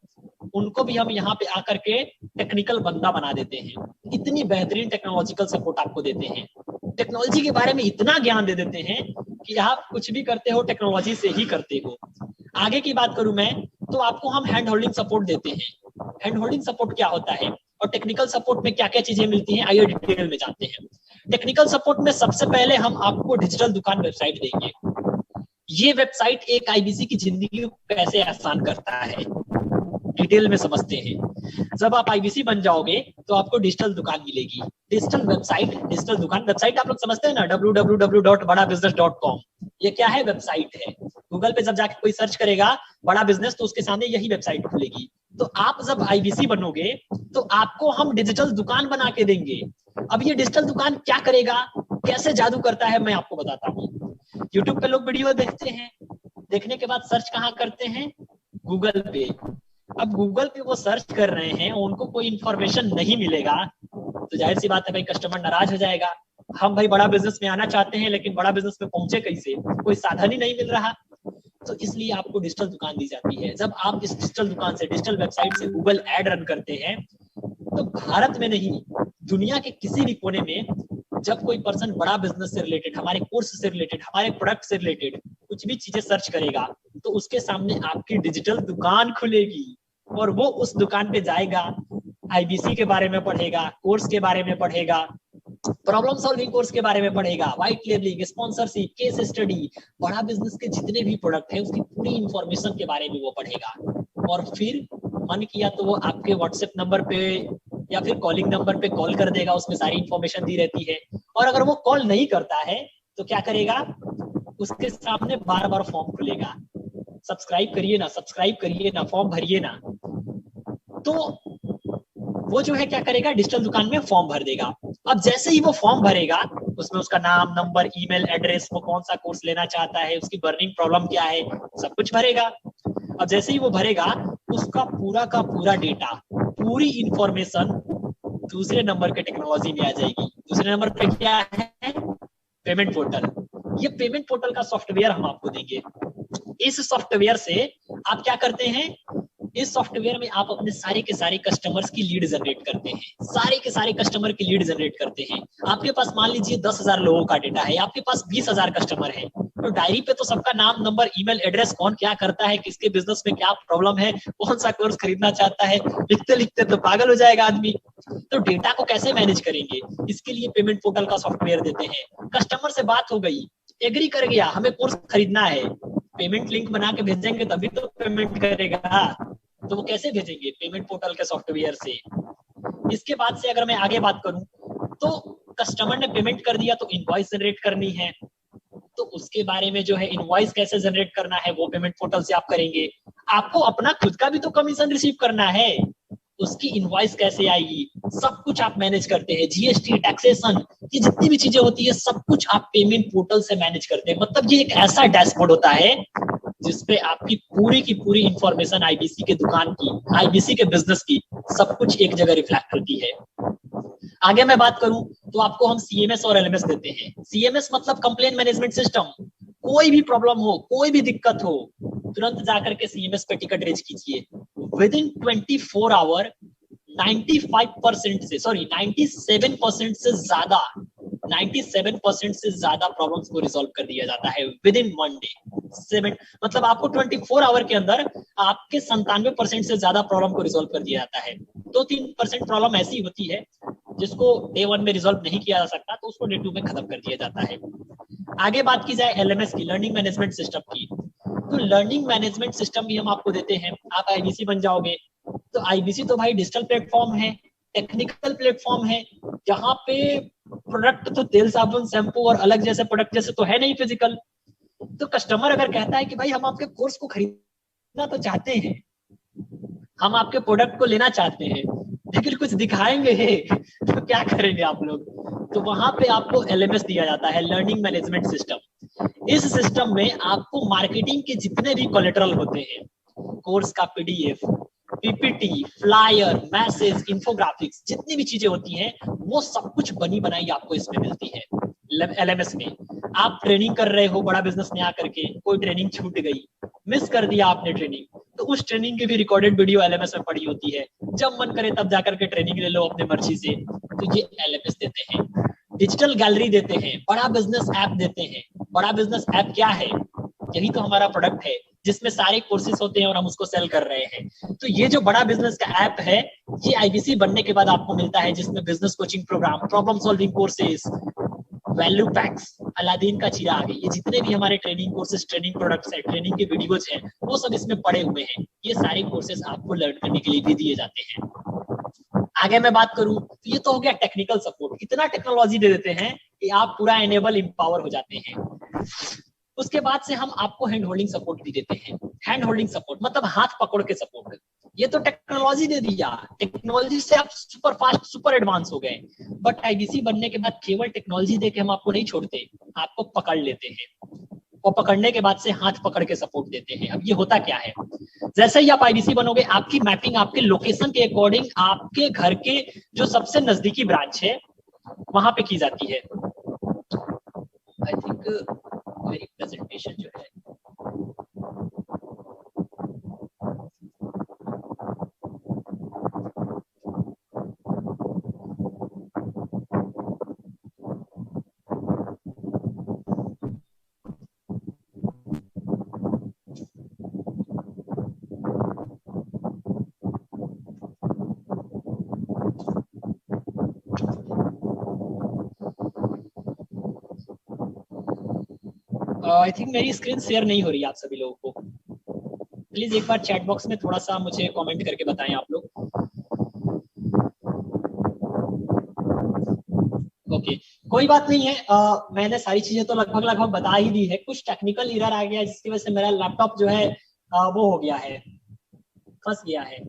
उनको भी हम यहाँ पे आकर के टेक्निकल बंदा बना देते हैं। इतनी बेहतरीन टेक्नोलॉजिकल सपोर्ट आपको देते हैं, टेक्नोलॉजी के बारे में इतना ज्ञान दे देते हैं कि आप कुछ भी करते हो टेक्नोलॉजी से ही करते हो। आगे की बात करूं मैं तो आपको हम हैंड होल्डिंग सपोर्ट देते हैं। हैंड होल्डिंग सपोर्ट क्या होता है और टेक्निकल सपोर्ट में क्या क्या चीजें मिलती हैं, आइए डिटेल में जानते हैं। टेक्निकल सपोर्ट में सबसे पहले हम आपको डिजिटल दुकान वेबसाइट देंगे। ये वेबसाइट एक आईबीसी की जिंदगी को कैसे आसान करता है, डिटेल में समझते हैं। जब आप आईबीसी बन जाओगे तो आपको डिजिटल दुकान मिलेगी, डिजिटल वेबसाइट, डिजिटल दुकान। वेबसाइट आप लोग समझते हैं ना, www.badabusiness.com। ये क्या है, वेबसाइट है। गूगल पे जब जाके कोई सर्च करेगा बड़ा बिजनेस तो उसके सामने यही वेबसाइट खुलेगी। तो आप जब आईबीसी बनोगे तो आपको हम डिजिटल दुकान बना के देंगे। अब ये डिजिटल दुकान क्या करेगा, कैसे जादू करता है, मैं आपको बताता हूँ। यूट्यूब पे लोग वीडियो देखते हैं, देखने के बाद सर्च कहाँ करते हैं, गूगल पे। अब गूगल पे वो सर्च कर रहे हैं, उनको कोई इंफॉर्मेशन नहीं मिलेगा तो जाहिर सी बात है भाई, कस्टमर नाराज हो जाएगा। हम भाई बड़ा बिजनेस में आना चाहते हैं लेकिन बड़ा बिजनेस में पहुंचे कैसे, कोई साधन ही नहीं मिल रहा। तो इसलिए आपको डिजिटल दुकान दी जाती है। जब आप इस डिजिटल दुकान से, डिजिटल वेबसाइट से गूगल एड रन करते हैं तो भारत में नहीं, दुनिया के किसी भी कोने में जब कोई पर्सन बड़ा बिजनेस से रिलेटेड, हमारे कोर्स से रिलेटेड, हमारे प्रोडक्ट से रिलेटेड कुछ भी चीजें सर्च करेगा तो उसके सामने आपकी डिजिटल दुकान खुलेगी और वो उस दुकान पे जाएगा, आईबीसी के बारे में पढ़ेगा, कोर्स के बारे में पढ़ेगा, प्रॉब्लम सॉल्विंग कोर्स के बारे में पढ़ेगा, white labelling, sponsorship, case study, बड़ा बिजनेस के जितने भी प्रोडक्ट है उसकी पूरी इंफॉर्मेशन के बारे में वो पढ़ेगा। और फिर मन किया तो वो आपके व्हाट्सएप नंबर पे या फिर कॉलिंग नंबर पे कॉल कर देगा, उसमें सारी इंफॉर्मेशन दी रहती है। और अगर वो कॉल नहीं करता है तो क्या करेगा, उसके सामने बार बार फॉर्म खुलेगा, सब्सक्राइब करिए ना, सब्सक्राइब करिए ना, फॉर्म भरिए ना। तो वो जो है क्या करेगा, डिजिटल दुकान में फॉर्म भर देगा। अब जैसे ही वो फॉर्म भरेगा उसमें उसका नाम, नंबर, ईमेल एड्रेस, वो कौन सा कोर्स लेना चाहता है, उसकी बर्निंग प्रॉब्लम क्या है, सब कुछ भरेगा। अब जैसे ही वो भरेगा उसका पूरा का पूरा डेटा, पूरी इंफॉर्मेशन दूसरे नंबर के टेक्नोलॉजी में आ जाएगी। दूसरे नंबर पे क्या है, पेमेंट पोर्टल। ये पेमेंट पोर्टल का सॉफ्टवेयर हम आपको देंगे। इस सॉफ्टवेयर से आप क्या करते हैं, इस सॉफ्टवेयर में आप अपने सारे के सारे कस्टमर्स की लीड जनरेट करते हैं, सारे के सारे कस्टमर की लीड जनरेट करते हैं। आपके पास मान लीजिए 10,000 लोगों का डेटा है, आपके पास 20,000 कस्टमर है, तो डायरी पे तो सबका नाम, नंबर, ईमेल एड्रेस, कौन क्या करता है, किसके बिजनेस में क्या प्रॉब्लम है, कौन सा कोर्स खरीदना चाहता है, लिखते लिखते तो पागल हो जाएगा आदमी। तो डेटा को कैसे मैनेज करेंगे, इसके लिए पेमेंट पोर्टल का सॉफ्टवेयर देते हैं। कस्टमर से बात हो गई, एग्री कर गया, हमें कोर्स खरीदना है, पेमेंट लिंक बना के भेजेंगे तभी तो पेमेंट करेगा। तो वो कैसे भेजेंगे, पेमेंट पोर्टल के सॉफ्टवेयर से। इसके बाद से अगर मैं आगे बात करूं तो कस्टमर ने पेमेंट कर दिया तो इनवॉइस जनरेट करनी है, तो उसके बारे में जो है इनवॉइस कैसे जनरेट करना है वो पेमेंट पोर्टल से आप करेंगे। आपको अपना खुद का भी तो कमीशन रिसीव करना है, उसकी इनवॉइस कैसे आएगी, सब कुछ आप मैनेज करते हैं। जीएसटी, टैक्सेशन, ये जितनी भी चीजें होती है सब कुछ आप पेमेंट पोर्टल से मैनेज करते हैं। मतलब ये एक ऐसा डैशबोर्ड होता है जिसपे आपकी पूरी की पूरी इंफॉर्मेशन आईबीसी के दुकान की, आईबीसी के बिजनेस की, सब कुछ एक जगह रिफ्लेक्ट होती है। आगे मैं बात करूं तो आपको हम सीएमएस और एलएमएस देते हैं। सीएमएस मतलब कंप्लेन मैनेजमेंट सिस्टम। कोई भी प्रॉब्लम हो, कोई भी दिक्कत हो, तुरंत जाकर के सीएमएस पे टिकट रेज कीजिए। विद इन 24 आवर 95% से, सॉरी 97% से ज्यादा, 97% से ज्यादा प्रॉब्लम्स को रिजॉल्व कर दिया जाता है विद इन 1 डे। 7 मतलब आपको 24 आवर के अंदर आपके 97% से ज्यादा प्रॉब्लम को रिजॉल्व कर दिया जाता है। 2-3% प्रॉब्लम ऐसी होती है जिसको डे 1 में रिजॉल्व नहीं किया जा सकता, तो उसको डे 2 में खत्म कर दिया जाता है। आगे बात की जाए एलएमएस की, लर्निंग मैनेजमेंट सिस्टम की, तो लर्निंग मैनेजमेंट सिस्टम भी हम आपको देते हैं। आप आईबीसी बन जाओगे तो आईबीसी तो भाई डिजिटल प्लेटफॉर्म है, टेक्निकल प्लेटफॉर्म है, जहां पे प्रोडक्ट तो तेल, साबुन, शैम्पू और अलग जैसे प्रोडक्ट जैसे तो है नहीं फिजिकल। तो कस्टमर अगर कहता है कि भाई हम आपके कोर्स को खरीदना तो चाहते हैं, हम आपके प्रोडक्ट को लेना चाहते हैं, लेकिन कुछ दिखाएंगे तो क्या करेंगे आप लोग, तो वहां पे आपको एलएमएस दिया जाता है, लर्निंग मैनेजमेंट सिस्टम। इस सिस्टम में आपको मार्केटिंग के जितने भी कोलेटरल होते हैं, कोर्स का PDF, PPT, flyer, message, infographics, जितनी भी चीजें होती हैं वो सब कुछ बनी बनाई आपको इसमें मिलती है एलएमएस में। आप ट्रेनिंग कर रहे हो बड़ा बिजनेस में आकर के, कोई ट्रेनिंग छूट गई, मिस कर दिया आपने ट्रेनिंग, तो उस ट्रेनिंग की भी रिकॉर्डेड वीडियो एलएमएस में पड़ी होती है। जब मन करे तब जाकर के ट्रेनिंग ले लो अपने मर्जी से। तो ये एलएमएस देते हैं। डिजिटल गैलरी देते हैं, बड़ा बिजनेस ऐप देते हैं। बड़ा बिजनेस ऐप क्या है, यही तो हमारा प्रोडक्ट है जिसमें सारे कोर्सेज होते हैं और हम उसको सेल कर रहे हैं। तो ये जो बड़ा बिजनेस का ऐप है ये आईबीसी बनने के बाद आपको मिलता है, जिसमें business coaching program, problem solving courses, value packs, Aladdin का चिराग, ये जितने भी हमारे ट्रेनिंग कोर्सेज, ट्रेनिंग प्रोडक्ट्स है, ट्रेनिंग के वीडियोज हैं, वो सब इसमें पड़े हुए हैं। ये सारे कोर्सेज आपको लर्न करने के लिए भी दिए जाते हैं। आगे मैं बात करूं तो ये तो हो गया टेक्निकल सपोर्ट, इतना टेक्नोलॉजी दे देते हैं कि आप पूरा एनेबल, एम्पावर हो जाते हैं। उसके बाद से हम आपको हैंड होल्डिंग सपोर्ट भी देते हैं। हैंड होल्डिंग सपोर्ट मतलब हाथ पकड़ के सपोर्ट। ये तो टेक्नोलॉजी दे दिया, टेक्नोलॉजी से आप सुपर फास्ट, सुपर एडवांस हो गए, बट आईबीसी बनने के बाद केवल टेक्नोलॉजी देके हम आपको नहीं छोड़ते, आपको पकड़ लेते हैं और पकड़ने के बाद से हाथ पकड़ के सपोर्ट देते हैं। अब ये होता क्या है, जैसे ही आप आईबीसी बनोगे आपकी मैपिंग आपके लोकेशन के अकॉर्डिंग आपके घर के जो सबसे नजदीकी ब्रांच है वहां पे की जाती है। आई थिंक मेरी प्रेजेंटेशन जो है आई थिंक मेरी स्क्रीन शेयर नहीं हो रही है आप सभी लोगों को। प्लीज एक बार चैट बॉक्स में थोड़ा सा मुझे कमेंट करके बताएं आप लोग। ओके कोई बात नहीं है। मैंने सारी चीजें तो लगभग लगभग बता ही दी है। कुछ टेक्निकल एरर आ गया जिसकी वजह से मेरा लैपटॉप जो है वो हो गया है, फंस गया है।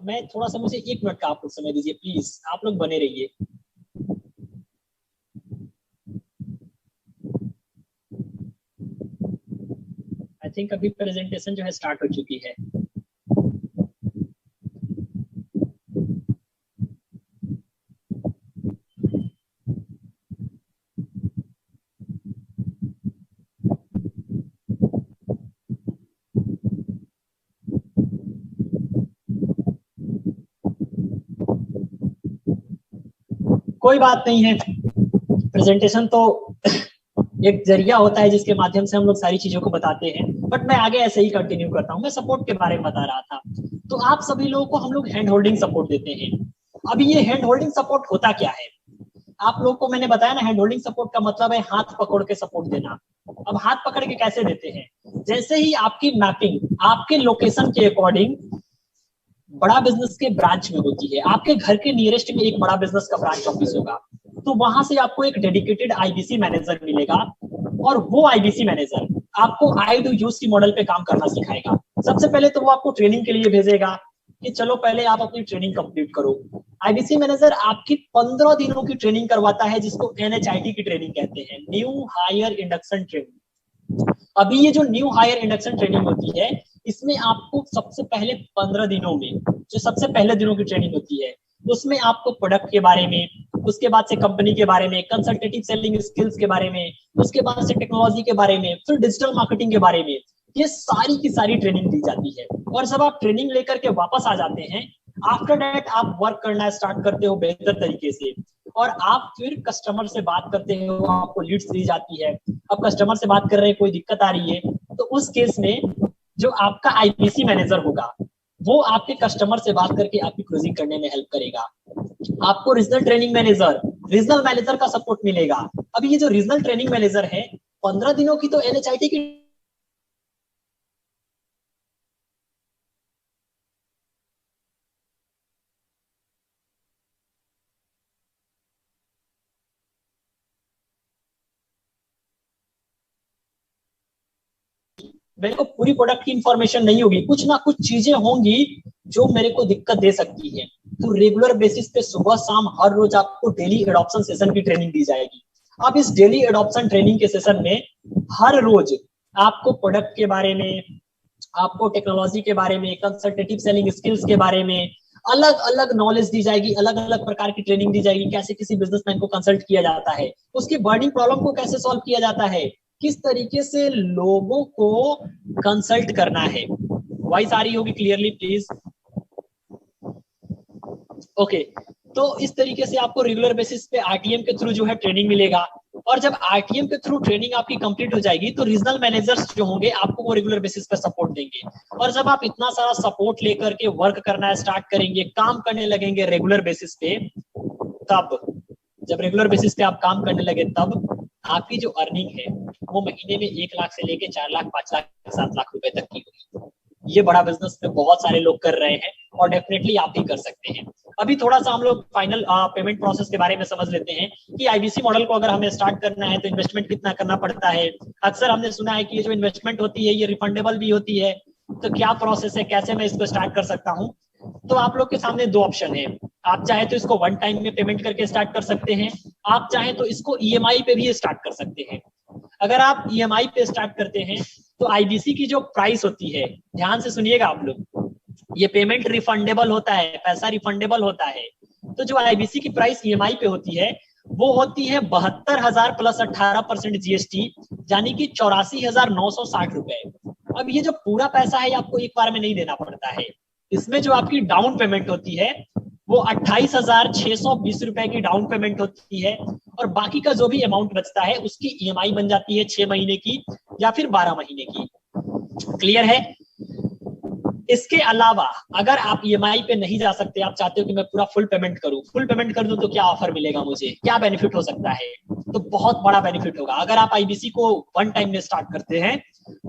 मैं थोड़ा सा, मुझे 1 मिनट का आप लोग समय दीजिए प्लीज, आप लोग बने रहिए। आई थिंक अभी प्रेजेंटेशन जो है स्टार्ट हो चुकी है। कोई बात नहीं है, प्रेजेंटेशन तो एक जरिया होता है जिसके माध्यम से हम लोग सारी चीजों को बताते हैं। बट मैं आगे ऐसे ही कंटिन्यू करता हूँ। मैं सपोर्ट के बारे में बता रहा था। तो आप सभी लोगों को हम लोग हैंड होल्डिंग सपोर्ट देते हैं। अभी ये हैंड होल्डिंग सपोर्ट होता क्या है? आप लोग को मैंने बताया ना, हैंड होल्डिंग सपोर्ट का मतलब है हाथ पकड़ के सपोर्ट देना। अब हाथ पकड़ के कैसे देते हैं? जैसे ही आपकी मैपिंग आपके लोकेशन के अकॉर्डिंग बड़ा बिजनेस के ब्रांच में होती है, आपके घर के नियरेस्ट में एक बड़ा बिजनेस का ब्रांच ऑफिस होगा, तो वहां से आपको एक डेडिकेटेड आईबीसी मैनेजर मिलेगा और वो आईबीसी मैनेजर आपको I2UC मॉडल पे काम करना सिखाएगा। सबसे पहले तो वो आपको ट्रेनिंग के लिए भेजेगा कि चलो पहले आप अपनी ट्रेनिंग कंप्लीट करो। आईबीसी मैनेजर आपकी 15 दिनों की ट्रेनिंग करवाता है जिसको NHIT की ट्रेनिंग कहते हैं, न्यू हायर इंडक्शन ट्रेनिंग। अभी ये जो न्यू हायर इंडक्शन ट्रेनिंग होती है, इसमें आपको सबसे पहले 15 दिनों में, जो सबसे पहले दिनों की ट्रेनिंग होती है, उसमें आपको प्रोडक्ट के बारे में, उसके बाद से कंपनी के बारे में, कंसल्टेटिव सेलिंग स्किल्स के बारे में, उसके बाद से टेक्नोलॉजी के बारे में, फिर डिजिटल मार्केटिंग के बारे में, ये सारी की सारी ट्रेनिंग दी जाती है। और जब आप ट्रेनिंग लेकर के वापस आ जाते हैं, आफ्टर दैट आप वर्क करना स्टार्ट करते हो बेहतर तरीके से, और आप फिर कस्टमर से बात करते हो, आपको लीड्स दी जाती है। अब कस्टमर से बात कर रहे हैं, कोई दिक्कत आ रही है, तो उस केस में जो आपका आईबीसी मैनेजर होगा वो आपके कस्टमर से बात करके आपकी क्लोजिंग करने में हेल्प करेगा। आपको रीजनल मैनेजर का सपोर्ट मिलेगा। अभी ये जो रीजनल ट्रेनिंग मैनेजर है, 15 दिनों की तो NHIT की मेरे को पूरी प्रोडक्ट की इंफॉर्मेशन नहीं होगी, कुछ ना कुछ चीजें होंगी जो मेरे को दिक्कत दे सकती है। तो रेगुलर बेसिस पे सुबह शाम हर रोज आपको डेली एडॉप्शन सेशन की ट्रेनिंग दी जाएगी। अब इस डेली एडॉप्शन ट्रेनिंग के सेशन में हर रोज आपको प्रोडक्ट के बारे में, आपको टेक्नोलॉजी के बारे में, कंसल्टेटिव सेलिंग स्किल्स के बारे में अलग अलग नॉलेज दी जाएगी, अलग अलग प्रकार की ट्रेनिंग दी जाएगी। कैसे किसी बिजनेसमैन को कंसल्ट किया जाता है, उसकी बर्निंग प्रॉब्लम को कैसे सॉल्व किया जाता है, किस तरीके से लोगों को कंसल्ट करना है। वॉइस आ रही होगी क्लियरली प्लीज? ओके तो इस तरीके से आपको रेगुलर बेसिस पे आरटीएम के थ्रू जो है ट्रेनिंग मिलेगा। और जब आरटीएम के थ्रू ट्रेनिंग आपकी कंप्लीट हो जाएगी तो रीजनल मैनेजर्स जो होंगे आपको वो रेगुलर बेसिस पे सपोर्ट देंगे। और जब आप इतना सारा सपोर्ट लेकर के वर्क करना स्टार्ट करेंगे, काम करने लगेंगे रेगुलर बेसिस पे, तब जब रेगुलर बेसिस पे आप काम करने लगे तब आपकी जो अर्निंग है वो महीने में 1 लाख से लेके 4 लाख, 5 लाख, 7 लाख रुपए तक की होगी। ये बड़ा बिजनेस में बहुत सारे लोग कर रहे हैं और डेफिनेटली आप भी कर सकते हैं। अभी थोड़ा सा हम लोग फाइनल पेमेंट प्रोसेस के बारे में समझ लेते हैं कि आईबीसी मॉडल को अगर हमें स्टार्ट करना है तो इन्वेस्टमेंट कितना करना पड़ता है। अक्सर हमने सुना है कि ये जो इन्वेस्टमेंट होती है ये रिफंडेबल भी होती है, तो क्या प्रोसेस है, कैसे मैं इसको स्टार्ट कर सकता हूँ? तो आप लोग के सामने 2 ऑप्शन है। आप चाहे तो इसको 1 टाइम में पेमेंट करके स्टार्ट कर सकते हैं, आप चाहे तो इसको ईएमआई पे भी स्टार्ट कर सकते हैं। अगर आप ईएमआई पे स्टार्ट करते हैं तो आईबीसी की जो प्राइस होती है, ध्यान से सुनिएगा आप लोग, ये पेमेंट रिफंडेबल होता है, पैसा रिफंडेबल होता है। तो जो आईबीसी की प्राइस ईएमआई पे होती है वो होती है 72,000 प्लस 18% जीएसटी, यानी कि 84,960 रुपए। अब ये जो पूरा पैसा है आपको एक बार में नहीं देना पड़ता है। इसमें जो आपकी डाउन पेमेंट होती है वो 28,620 रुपए की डाउन पेमेंट होती है, और बाकी का जो भी अमाउंट बचता है उसकी ईएमआई बन जाती है 6 महीने की या फिर 12 महीने की। क्लियर है? इसके अलावा अगर आप ईएमआई पे नहीं जा सकते, आप चाहते हो कि मैं पूरा फुल पेमेंट करूं तो क्या ऑफर मिलेगा मुझे, क्या बेनिफिट हो सकता है? तो बहुत बड़ा बेनिफिट होगा। अगर आप आईबीसी को वन टाइम में स्टार्ट करते हैं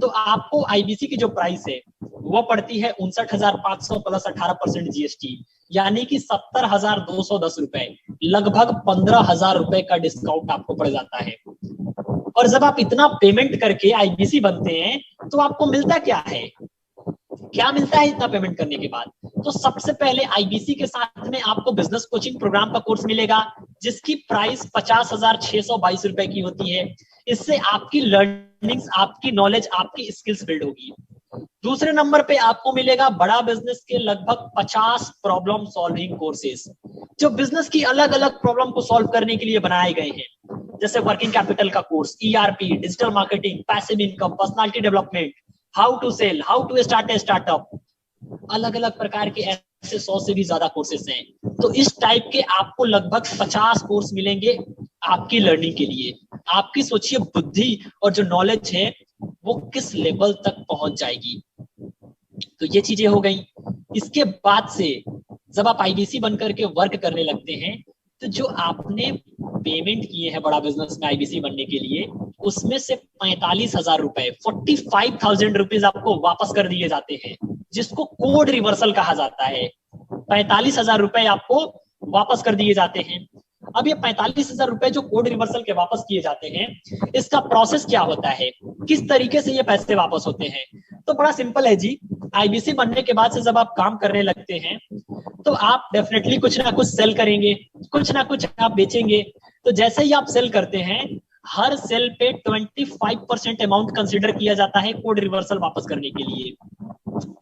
तो आपको आईबीसी की जो प्राइस है वो पड़ती है 59,500 प्लस 18% जीएसटी, यानी कि 70,210 रुपए, लगभग 15,000 रुपए का डिस्काउंट आपको पड़ जाता है। और जब आप इतना पेमेंट करके आईबीसी बनते हैं तो आपको मिलता क्या है, क्या मिलता है इतना पेमेंट करने के बाद? तो सबसे पहले आईबीसी के साथ में आपको बिजनेस कोचिंग प्रोग्राम का कोर्स मिलेगा, जिसकी प्राइस 50,622 रुपए की होती है। इससे आपकी लर्निंग्स, आपकी नॉलेज, आपकी स्किल्स बिल्ड होगी। दूसरे नंबर पे आपको मिलेगा बड़ा बिजनेस के लगभग 50 प्रॉब्लम सॉल्विंग कोर्सेज, जो बिजनेस की अलग अलग प्रॉब्लम को सॉल्व करने के लिए बनाए गए हैं। जैसे वर्किंग कैपिटल का course, ERP, digital marketing, passive income, personality development, how to sell, how to start a startup, अलग अलग प्रकार के ऐसे 100 से भी ज्यादा कोर्सेज हैं। तो इस टाइप के आपको लगभग 50 कोर्स मिलेंगे आपकी लर्निंग के लिए। आपकी सोचिए बुद्धि और जो नॉलेज है वो किस लेवल तक पहुंच जाएगी। तो ये चीजें हो गई। इसके बाद से जब आप आईबीसी बनकर के वर्क करने लगते हैं तो जो आपने पेमेंट किए हैं बड़ा बिजनेस में आईबीसी बनने के लिए, उसमें से 45,000 रुपए, 45,000 रुपीज आपको वापस कर दिए जाते हैं, जिसको कोड रिवर्सल कहा जाता है। 45,000 रुपए आपको वापस कर दिए जाते हैं। अब ये 45,000 रुपए जो कोड रिवर्सल के वापस किए जाते हैं, इसका प्रोसेस क्या होता है, किस तरीके से ये पैसे वापस होते हैं? तो बड़ा सिंपल है जी। आईबीसी बनने के बाद से जब आप काम करने लगते हैं तो आप डेफिनेटली कुछ ना कुछ सेल करेंगे, कुछ ना कुछ आप बेचेंगे। तो जैसे ही आप सेल करते हैं, हर सेल पे 25% अमाउंट कंसिडर किया जाता है कोड रिवर्सल वापस करने के लिए।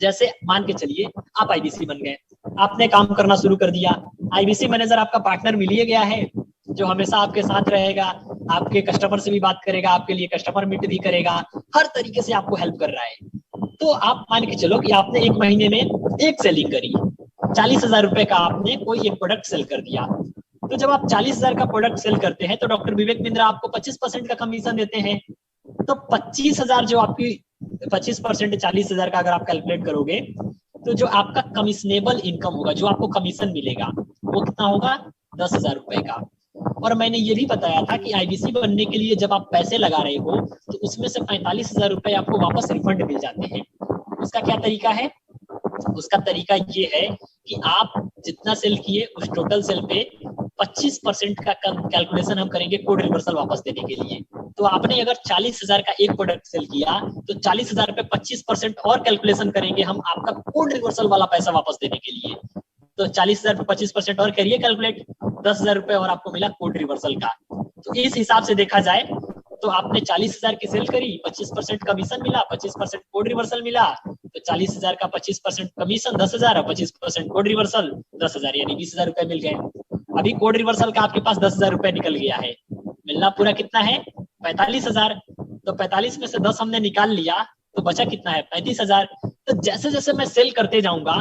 जैसे मान के चलिए आप आईबीसी बन गए, आपने काम करना शुरू कर दिया, आईबीसी मैनेजर आपका पार्टनर मिल ही गया है, जो हमेशा आपके साथ रहेगा, आपके कस्टमर से भी बात करेगा, आपके लिए कस्टमर मीट भी करेगा, हर तरीके से आपको हेल्प कर रहा है। तो आप मान के चलो कि आपने एक महीने में एक सेलिंग करी, 40,000 रुपए का आपने कोई एक प्रोडक्ट सेल कर दिया। तो जब आप 40,000 का प्रोडक्ट सेल करते हैं तो डॉक्टर विवेक बिंद्रा आपको 25% का कमीशन देते हैं। तो 25,000 जो आपकी 25% 40,000 का अगर आप कैलकुलेट करोगे तो जो आपका कमीशनेबल इनकम होगा, जो आपको कमीशन मिलेगा, वो कितना होगा? 10,000 रुपए का। और मैंने ये भी बताया था कि आईबीसी बनने के लिए जब आप पैसे लगा रहे हो तो उसमें से 45,000 रुपए आपको वापस रिफंड मिल जाते हैं। उसका क्या तरीका है? उसका तरीका ये है कि आप जितना सेल किए उस टोटल सेल पे 25% का कैलकुलेशन हम करेंगे कोड रिवर्सल वापस देने के लिए। तो आपने अगर 40,000 का एक प्रोडक्ट सेल किया तो 40,000 पे 25% और कैलकुलेशन करेंगे हम आपका कोड रिवर्सल वाला पैसा वापस देने के लिए। तो 40,000 पे 25% और करिए कैलकुलेट, 10,000 रुपए और आपको मिला कोड रिवर्सल का। तो इस हिसाब से देखा जाए तो आपने 40,000 की सेल करी, 25% कमीशन मिला, 25% कोड रिवर्सल मिला, तो 40,000 का 25% कमीशन 10,000 और 25% कोड रिवर्सल 10,000, यानी 20,000 रुपए मिल गए। अभी कोड रिवर्सल का आपके पास 10,000 रुपए निकल गया है, मिलना पूरा कितना है? 45,000। तो 45 में से 10 हमने निकाल लिया तो बचा कितना है? 35,000। तो जैसे जैसे मैं सेल करते जाऊंगा,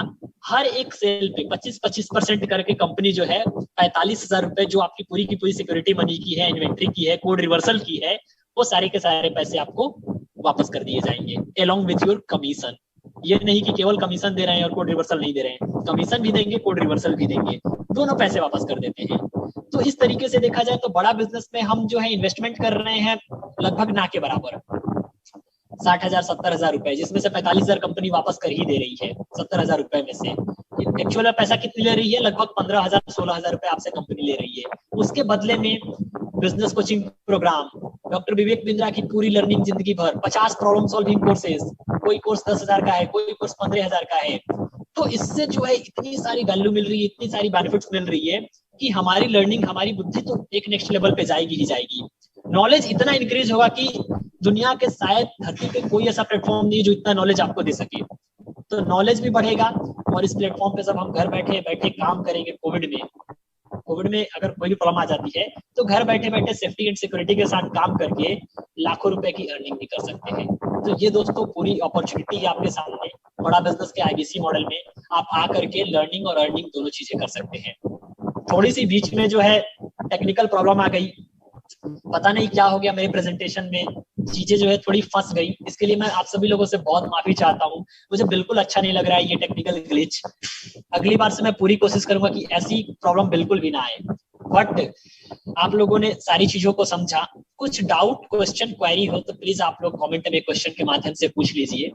हर एक सेल पे 25% करके कंपनी जो है 45,000 रुपए जो आपकी पूरी की पूरी सिक्योरिटी मनी की है, इन्वेंट्री की है, कोड रिवर्सल की है, वो सारे के सारे पैसे आपको वापस कर दिए जाएंगे along with your कमीशन। ये नहीं कि केवल कमीशन दे रहे हैं और कोड रिवर्सल नहीं दे रहे हैं, कमीशन भी देंगे, कोड रिवर्सल भी देंगे, दोनों पैसे वापस कर देते हैं। तो इस तरीके से देखा जाए तो बड़ा बिजनेस में हम जो है इन्वेस्टमेंट कर रहे हैं लगभग ना के बराबर 60,000 70,000 रुपए, जिसमें से 45,000 कंपनी वापस कर ही दे रही है 70,000 रुपए में से। एक्चुअल में पैसा कितनी ले रही है? लगभग 15,000 16,000 रुपए आपसे कंपनी ले रही है। उसके बदले में business coaching programme, doctor Vivek Bindra की पूरी लर्निंग जिंदगी भर, 50 प्रॉब्लम सॉल्विंग कोर्सेज, कोई कोर्स 10,000 का है, कोई कोर्स 15,000 का है। तो इससे जो है इतनी सारी वैल्यू मिल रही है, इतनी सारी बेनिफिट्स मिल रही है कि हमारी लर्निंग, हमारी बुद्धि तो एक नेक्स्ट लेवल पे जाएगी ही जाएगी। नॉलेज इतना इंक्रीज होगा कि दुनिया के शायद धरती पे कोई ऐसा प्लेटफॉर्म नहीं जो इतना नॉलेज आपको दे सके। तो नॉलेज भी बढ़ेगा और इस प्लेटफॉर्म पे जब हम घर बैठे बैठे काम करेंगे, कोविड में अगर कोई भी प्रॉब्लम आ जाती है तो घर बैठे बैठे सेफ्टी एंड सिक्योरिटी के साथ काम करके लाखों रुपए की अर्निंग भी कर सकते हैं। तो ये दोस्तों पूरी अपॉर्चुनिटी है आपके सामने। बड़ा बिजनेस के आईबीसी मॉडल में आप आकर के लर्निंग और अर्निंग दोनों चीजें कर सकते हैं। थोड़ी सी बीच में जो है टेक्निकल प्रॉब्लम आ गई, पता नहीं क्या हो गया मेरे प्रेजेंटेशन में, चीजें जो है थोड़ी फंस गई। इसके लिए मैं आप सभी लोगों से बहुत माफी चाहता हूँ। मुझे बिल्कुल अच्छा नहीं लग रहा है ये टेक्निकल ग्लिच। अगली बार से मैं पूरी कोशिश करूंगा कि ऐसी प्रॉब्लम बिल्कुल भी ना आए। बट आप लोगों ने सारी चीजों को समझा। कुछ डाउट, क्वेश्चन, क्वेरी हो तो प्लीज आप लोग कमेंट में क्वेश्चन के माध्यम से पूछ लीजिए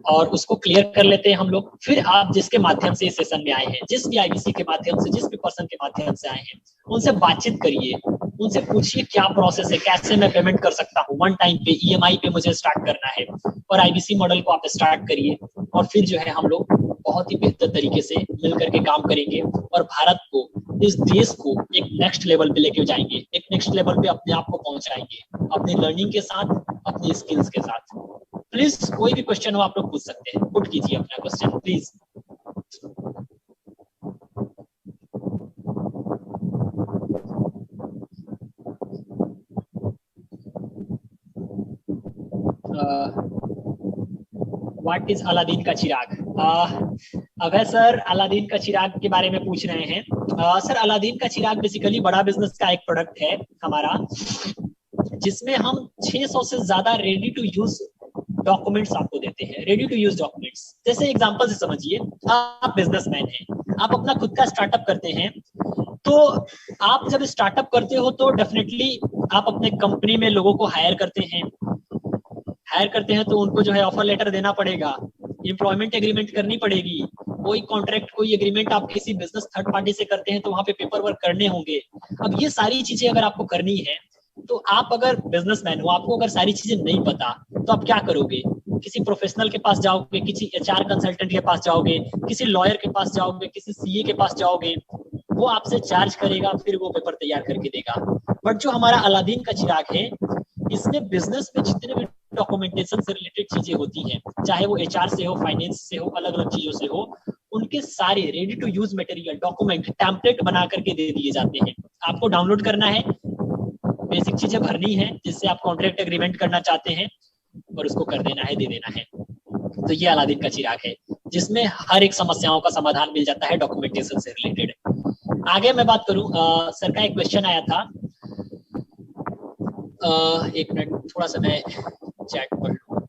और उसको क्लियर कर लेते हैं हम लोग। फिर आप जिसके माध्यम से इस सेशन में आए हैं, जिस भी आईबीसी के माध्यम से, जिस भी पर्सन के माध्यम से आए हैं, उनसे बातचीत करिए, उनसे पूछिए क्या प्रोसेस है, कैसे मैं पेमेंट कर सकता हूँ, वन टाइम पे ईएमआई पे मुझे स्टार्ट करना है, और आईबीसी मॉडल को आप स्टार्ट करिए। और फिर जो है हम लोग बहुत ही बेहतर तरीके से मिलकर के काम करेंगे और भारत को, इस देश को एक नेक्स्ट लेवल पे लेके जाएंगे, एक नेक्स्ट लेवल पे अपने आप को पहुंचाएंगे, अपनी लर्निंग के साथ, अपनी स्किल्स के साथ। प्लीज कोई भी क्वेश्चन हो आप लोग पूछ सकते हैं, पुट कीजिए अपना question please. What is Aladdin का चिराग? अभय सर अलादीन का चिराग के बारे में पूछ रहे हैं। सर अलादीन का चिराग बेसिकली बड़ा बिजनेस का एक प्रोडक्ट है हमारा, जिसमें हम 600 से ज्यादा रेडी टू यूज डॉक्यूमेंट्स आपको देते हैं। रेडी टू यूज डॉक्यूमेंट्स, जैसे एग्जांपल से समझिए, आप बिजनेसमैन हैं, आप अपना खुद का स्टार्टअप करते हैं, तो आप जब स्टार्टअप करते हो तो डेफिनेटली आप अपने कंपनी में लोगों को हायर करते हैं। हायर करते हैं तो उनको जो है ऑफर लेटर देना पड़ेगा, एम्प्लॉयमेंट एग्रीमेंट करनी पड़ेगी, कोई कॉन्ट्रैक्ट, कोई एग्रीमेंट आप किसी बिजनेस थर्ड पार्टी से करते हैं तो वहां पे पेपर वर्क करने होंगे। अब ये सारी चीजें अगर आपको करनी है तो आप अगर बिजनेसमैन हो, आपको अगर सारी चीजें नहीं पता तो आप क्या करोगे? किसी प्रोफेशनल के पास जाओगे, किसी एचआर कंसल्टेंट के पास जाओगे, किसी लॉयर के पास जाओगे, किसी सीए के पास जाओगे, वो आपसे चार्ज करेगा, फिर वो पेपर तैयार करके देगा। बट जो हमारा अलादीन का चिराग है, इसमें बिजनेस में जितने भी डॉक्यूमेंटेशन से रिलेटेड चीजें होती हैं, चाहे वो एचआर से हो, फाइनेंस से हो, अलग अलग चीजों से हो, उनके सारे ready to use material, document, template बना करके दे दिए जाते हैं। आपको डाउनलोड करना है, बेसिक चीजें भरनी है जिससे आप कॉन्ट्रैक्ट एग्रीमेंट करना चाहते हैं, और उसको कर देना है, दे देना है। तो ये अलादीन का चिराग है, जिसमें हर एक समस्याओं का समाधान मिल जाता है डॉक्यूमेंटेशन से रिलेटेड। आगे मैं बात करूं, सर का एक क्वेश्चन आया था, एक मिनट, थोड़ा सा मैं चैट पढ़ लूं।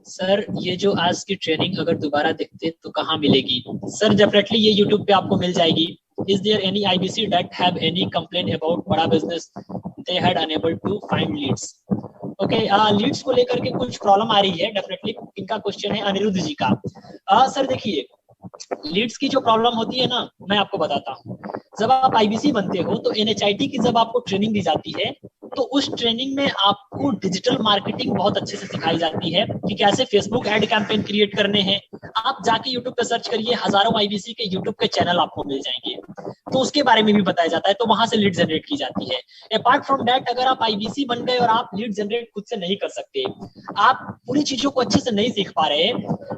सर ये जो आज की ट्रेनिंग अगर दोबारा देखते तो कहाँ मिलेगी? सर डेफिनेटली ये यूट्यूब पे आपको मिल जाएगी। Is there any IBC that have any complaint about बड़ा business they had unable to find leads? Okay, leads को लेकर के कुछ प्रॉब्लम आ रही है डेफिनेटली। इनका क्वेश्चन है अनिरुद्ध जी का। सर देखिए, लीड्स की जो प्रॉब्लम होती है ना, मैं आपको बताता हूँ। जब आप आईबीसी बनते हो तो एनएचआईटी की जब आपको ट्रेनिंग दी जाती है तो उस ट्रेनिंग में आपको डिजिटल मार्केटिंग बहुत अच्छे से सिखाई जाती है कि कैसे फेसबुक एड कैंपेन क्रिएट करने हैं। आप जाके यूट्यूब पे सर्च करिए, हजारों आईबीसी के यूट्यूब के चैनल आपको मिल जाएंगे, तो उसके बारे में भी बताया जाता है, तो वहां से लीड जनरेट की जाती है। अपार्ट फ्रॉम दैट, अगर आप आईबीसी बन गए और आप लीड जनरेट खुद से नहीं कर सकते, आप पूरी चीजों को अच्छे से नहीं सीख पा रहे,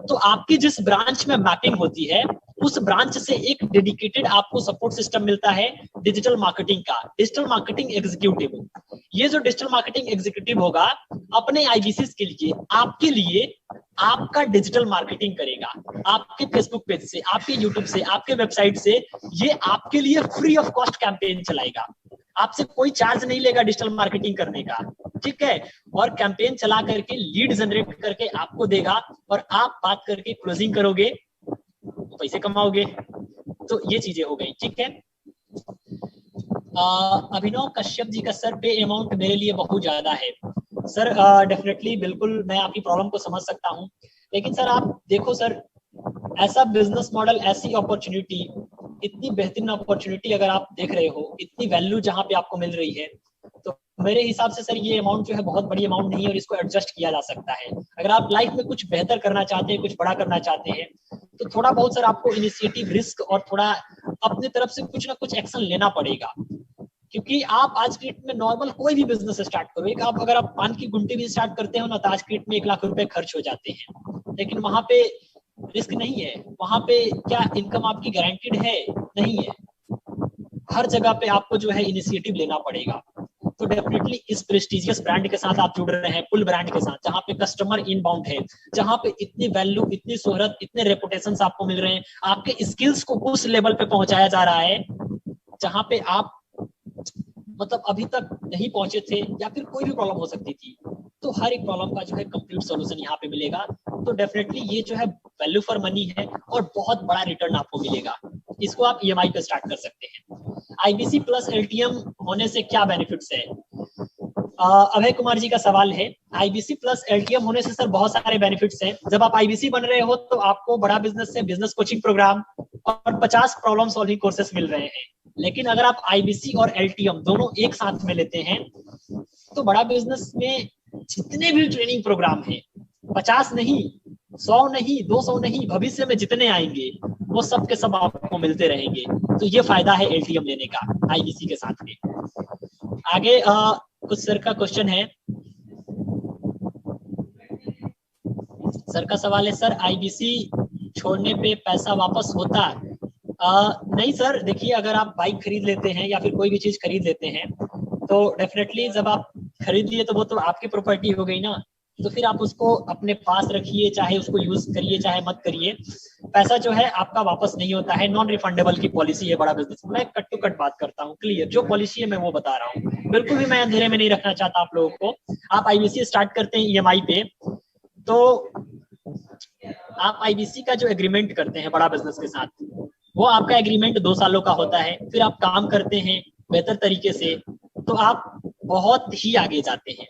तो आपकी जिस ब्रांच में मैपिंग होती है उस ब्रांच से एक डेडिकेटेड आपको सपोर्ट सिस्टम मिलता है डिजिटल मार्केटिंग का, डिजिटल मार्केटिंग एग्जीक्यूटिव। ये जो डिजिटल मार्केटिंग एग्जीक्यूटिव होगा अपने आईबीसी के लिए, आपके लिए आपका डिजिटल मार्केटिंग करेगा, आपके फेसबुक पेज से, आपके यूट्यूब से, आपके वेबसाइट से, ये आपके लिए फ्री ऑफ कॉस्ट कैंपेन चलाएगा। आपसे कोई चार्ज नहीं लेगा डिजिटल मार्केटिंग करने का, ठीक है? और कैंपेन चला करके लीड जनरेट करके आपको देगा और आप बात करके क्लोजिंग करोगे, पैसे कमाओगे। तो ये चीजें हो गई, ठीक है? अभिनव कश्यप जी का सर पे अमाउंट मेरे लिए बहुत ज्यादा है। सर डेफिनेटली बिल्कुल मैं आपकी प्रॉब्लम को समझ सकता हूँ, लेकिन सर आप देखो सर, ऐसा बिजनेस मॉडल, ऐसी अपॉर्चुनिटी, इतनी बेहतरीन अपॉर्चुनिटी अगर आप देख रहे हो, इतनी वैल्यू जहाँ पे आपको मिल रही है, तो मेरे हिसाब से सर ये अमाउंट जो है बहुत बड़ी अमाउंट नहीं है और इसको एडजस्ट किया जा सकता है। अगर आप लाइफ में कुछ बेहतर करना चाहते हैं, कुछ बड़ा करना चाहते हैं, तो थोड़ा बहुत सर आपको इनिशिएटिव, रिस्क और थोड़ा अपने तरफ से कुछ ना कुछ एक्शन लेना पड़ेगा। क्योंकि आप आज की डेट में नॉर्मल कोई भी बिजनेस स्टार्ट करो, एक आप अगर आप पान की गुंटी भी स्टार्ट करते हो ना, तो आज की डेट में 1 लाख रुपए खर्च हो जाते हैं, लेकिन वहां पे रिस्क नहीं है। वहां पे क्या इनकम आपकी गारंटीड है? नहीं है। हर जगह पे आपको जो है इनिशिएटिव लेना पड़ेगा। तो डेफिनेटली इस प्रेस्टिजियस ब्रांड के साथ आप जुड़ रहे हैं, पुल ब्रांड के साथ, जहाँ पे कस्टमर इनबाउंड है, जहाँ पे इतनी वैल्यू, इतनी शोहरत, इतने रेपुटेशन आपको मिल रहे हैं, आपके स्किल्स को उस लेवल पे पहुंचाया जा रहा है जहाँ पे आप मतलब अभी तक नहीं पहुंचे थे, या फिर कोई भी प्रॉब्लम हो सकती थी, तो हर एक प्रॉब्लम का जो है कंप्लीट सॉल्यूशन यहाँ पे मिलेगा। तो डेफिनेटली ये जो है वैल्यू फॉर मनी है और बहुत बड़ा रिटर्न आपको मिलेगा। इसको आप ईएमआई पे स्टार्ट कर सकते हैं। आईबीसी प्लस एलटीएम होने से क्या बेनिफिट्स है? अभय कुमार जी का सवाल है, आईबीसी प्लस एलटीएम होने से सर बहुत सारे बेनिफिट्स हैं। जब आप आईबीसी बन रहे हो तो आपको बड़ा बिजनेस से बिजनेस कोचिंग प्रोग्राम और 50 प्रॉब्लम सॉल्विंग कोर्सेस मिल रहे हैं। लेकिन अगर आप आईबीसी और एलटीएम दोनों एक साथ में लेते हैं तो बड़ा बिजनेस में जितने भी ट्रेनिंग प्रोग्राम हैं, 50 नहीं, 100 नहीं, 200 नहीं, भविष्य में जितने आएंगे वो सब के सब आपको मिलते रहेंगे। तो ये फायदा है एलटीएम लेने का आईबीसी के साथ में। आगे कुछ सर का क्वेश्चन है। सर का सवाल है, सर आईबीसी छोड़ने पे पैसा वापस होता? नहीं सर, देखिए अगर आप बाइक खरीद लेते हैं या फिर कोई भी चीज खरीद लेते हैं तो डेफिनेटली जब आप खरीद लिए तो वो तो आपकी प्रॉपर्टी हो गई ना, तो फिर आप उसको अपने पास रखिए, चाहे उसको यूज करिए चाहे मत करिए, पैसा जो है आपका वापस नहीं होता है। नॉन रिफंडेबल की पॉलिसी है बड़ा बिजनेस। मैं कट टू कट बात करता हूँ, क्लियर जो पॉलिसी है मैं वो बता रहा हूँ, बिल्कुल भी मैं अंधेरे में नहीं रखना चाहता आप लोगों को। आप आईबीसी स्टार्ट करते हैं ईएमआई पे, तो आप आईबीसी का जो एग्रीमेंट करते हैं बड़ा बिजनेस के साथ, वो आपका एग्रीमेंट 2 सालों का होता है। फिर आप काम करते हैं बेहतर तरीके से तो आप बहुत ही आगे जाते हैं।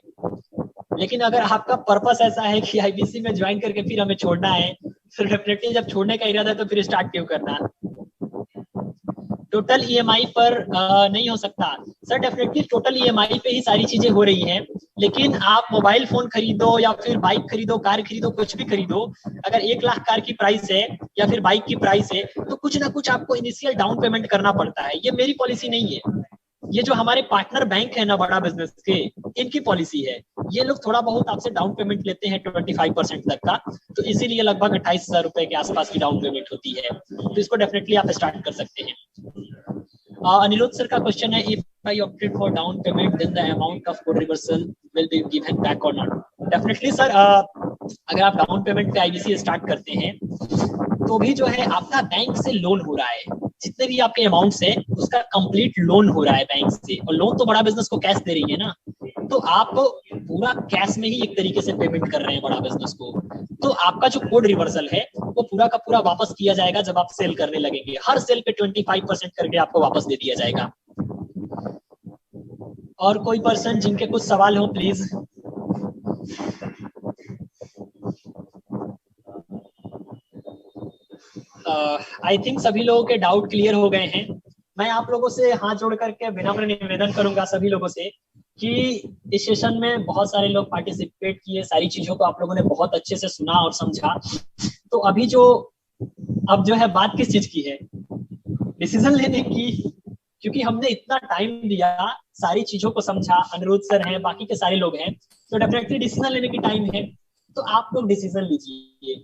लेकिन अगर आपका पर्पस ऐसा है कि आईबीसी में ज्वाइन करके फिर हमें छोड़ना है, फिर डेफिनेटली जब छोड़ने का इरादा है तो फिर स्टार्ट क्यों करना? टोटल ईएमआई पर नहीं हो सकता सर। डेफिनेटली टोटल ईएमआई पे ही सारी चीजें हो रही हैं, लेकिन आप मोबाइल फोन खरीदो या फिर बाइक खरीदो, कार खरीदो, कुछ भी खरीदो, अगर 1 लाख कार की प्राइस है या फिर बाइक की प्राइस है तो कुछ ना कुछ आपको इनिशियल डाउन पेमेंट करना पड़ता है। ये मेरी पॉलिसी नहीं है, ये जो हमारे पार्टनर बैंक है ना बड़ा बिजनेस के, इनकी पॉलिसी है। ये लोग थोड़ा बहुत आपसे डाउन पेमेंट लेते हैं 25% तक का, तो इसीलिए लगभग 28,000 रुपए के आसपास की डाउन पेमेंट होती है। तो इसको डेफिनेटली आप स्टार्ट कर सकते हैं। अनिरुद्ध सर का क्वेश्चन है, if I opted for down payment then the amount of code reversal will be given back or not? Definitely sir, अगर आप डाउन पेमेंट पे आईबीसी स्टार्ट करते हैं तो भी जो है आपका बैंक से लोन हो रहा है, जितने भी आपके अमाउंट्स है उसका कंप्लीट लोन हो रहा है बैंक से, और लोन तो बड़ा बिजनेस को कैश दे रही है ना, तो आप पूरा कैश में ही एक तरीके से पेमेंट कर रहे हैं बड़ा बिजनेस को। तो आपका जो कोड रिवर्सल है वो पूरा का पूरा वापस किया जाएगा जब आप सेल करने लगेंगे। हर सेल पे 25% करके आपको वापस दे दिया जाएगा। और कोई पर्सन जिनके कुछ सवाल हो प्लीज। आई थिंक सभी लोगों के डाउट क्लियर हो गए हैं। मैं आप लोगों से हाथ जोड़ करके विनम्र निवेदन करूंगा सभी लोगों से कि इस सेशन में बहुत सारे लोग पार्टिसिपेट किए, सारी चीजों को आप लोगों ने बहुत अच्छे से सुना और समझा। तो अभी अब जो है बात किस चीज की है? डिसीजन लेने की, क्योंकि हमने इतना टाइम दिया, सारी चीजों को समझा, अनिरुद्ध सर हैं, बाकी के सारे लोग हैं, तो डेफिनेटली डिसीजन लेने की टाइम है। तो आप लोग डिसीजन लीजिए।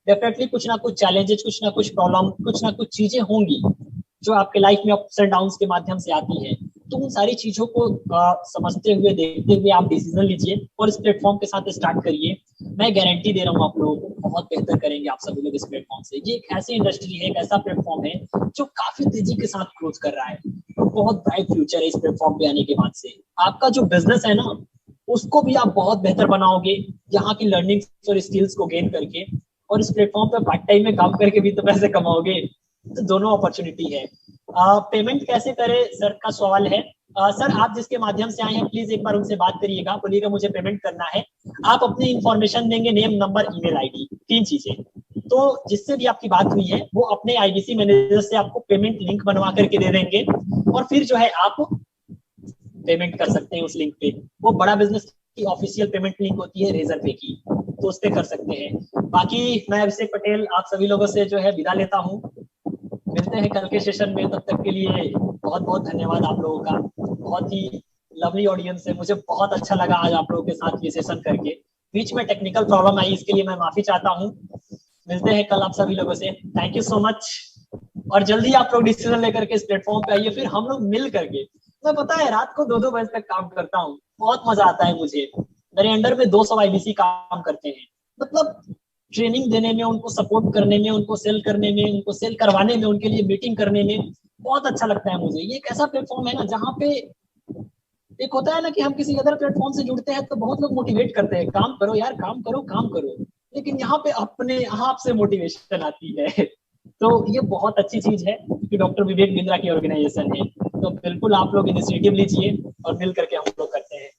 डेफिनेटली कुछ ना कुछ चैलेंजेस, कुछ ना कुछ प्रॉब्लम, कुछ ना कुछ चीजें होंगी जो आपके लाइफ में अप्स एंड डाउन्स के माध्यम से आती है। तो उन सारी चीजों को समझते हुए, देखते हुए आप डिसीजन लीजिए और इस प्लेटफॉर्म के साथ स्टार्ट करिए। मैं गारंटी दे रहा हूँ आप लोगों को बहुत बेहतर करेंगे आप सभी लोग इस प्लेटफॉर्म से। ये एक ऐसी इंडस्ट्री है, एक ऐसा प्लेटफॉर्म है जो काफी तेजी के साथ ग्रोथ कर रहा है, बहुत ब्राइट फ्यूचर है इस प्लेटफॉर्म पे आने के बाद से। आपका जो बिजनेस है ना उसको भी आप बहुत बेहतर बनाओगे यहाँ की लर्निंग और स्किल्स को गेन करके, और इस प्लेटफॉर्म पे पार्ट टाइम में काम करके भी तो पैसे कमाओगे। तो दोनों अपॉर्चुनिटी है। पेमेंट कैसे करें सर का सवाल है। सर आप जिसके माध्यम से आए हैं प्लीज एक बार उनसे बात करिएगा, बोलिएगा मुझे पेमेंट करना है। आप अपनी इंफॉर्मेशन देंगे, नेम, नंबर, ईमेल आईडी, 3 चीजें। तो जिससे भी आपकी बात हुई है वो अपने आईबीसी मैनेजर से आपको पेमेंट लिंक बनवा करके दे देंगे, और फिर जो है आप पेमेंट कर सकते हैं उस लिंक पे। वो बड़ा बिजनेस की ऑफिशियल पेमेंट लिंक होती है रेजर पे की, तो उस पे कर सकते हैं। बाकी मैं अभिषेक पटेल आप सभी लोगों से जो है विदा लेता हूँ। मिलते हैं कल के सेशन में, तब तक के लिए बहुत बहुत धन्यवाद आप लोगों का। बहुत ही लवली ऑडियंस है, मुझे बहुत अच्छा लगा आज आप लोगों के साथ ये सेशन करके। बीच में टेक्निकल प्रॉब्लम आई, इसके लिए मैं माफी चाहता हूँ। मिलते हैं कल आप सभी लोगों से। Thank you so much. और जल्दी आप लोग डिसीजन लेकर के इस प्लेटफॉर्म पे आइए, फिर हम लोग मिल करके, मैं पता है रात को 2-2 बजे तक काम करता हूँ, बहुत मजा आता है मुझे। मेरे अंडर में 200 आईबीसी काम करते हैं, मतलब ट्रेनिंग देने में, उनको सपोर्ट करने में, उनको सेल करने में, उनको सेल करवाने में, उनके लिए मीटिंग करने में बहुत अच्छा लगता है मुझे। ये एक ऐसा प्लेटफॉर्म है ना जहाँ पे एक होता है ना कि हम किसी अदर प्लेटफॉर्म से जुड़ते हैं तो बहुत लोग मोटिवेट करते हैं, काम करो यार, काम करो, काम करो, लेकिन यहाँ पे अपने आप से मोटिवेशन आती है। तो ये बहुत अच्छी चीज है कि डॉक्टर विवेक बिंद्रा की ऑर्गेनाइजेशन है। तो बिल्कुल आप लोग इनिशिएटिव लीजिए और मिल करके हम लोग करते हैं।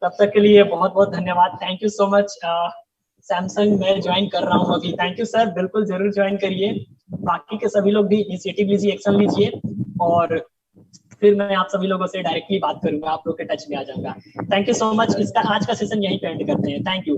तब तक के लिए बहुत बहुत धन्यवाद। Thank you so much. Samsung मैं ज्वाइन कर रहा हूँ अभी। थैंक यू सर, बिल्कुल जरूर ज्वाइन करिए। बाकी के सभी लोग भी इनिशिएटिव लीजिए, एक्शन लीजिए, और फिर मैं आप सभी लोगों से डायरेक्टली बात करूंगा, आप लोग के टच में आ जाऊंगा। Thank you so much. इसका आज का सेशन यहीं पे एंड करते हैं। Thank you.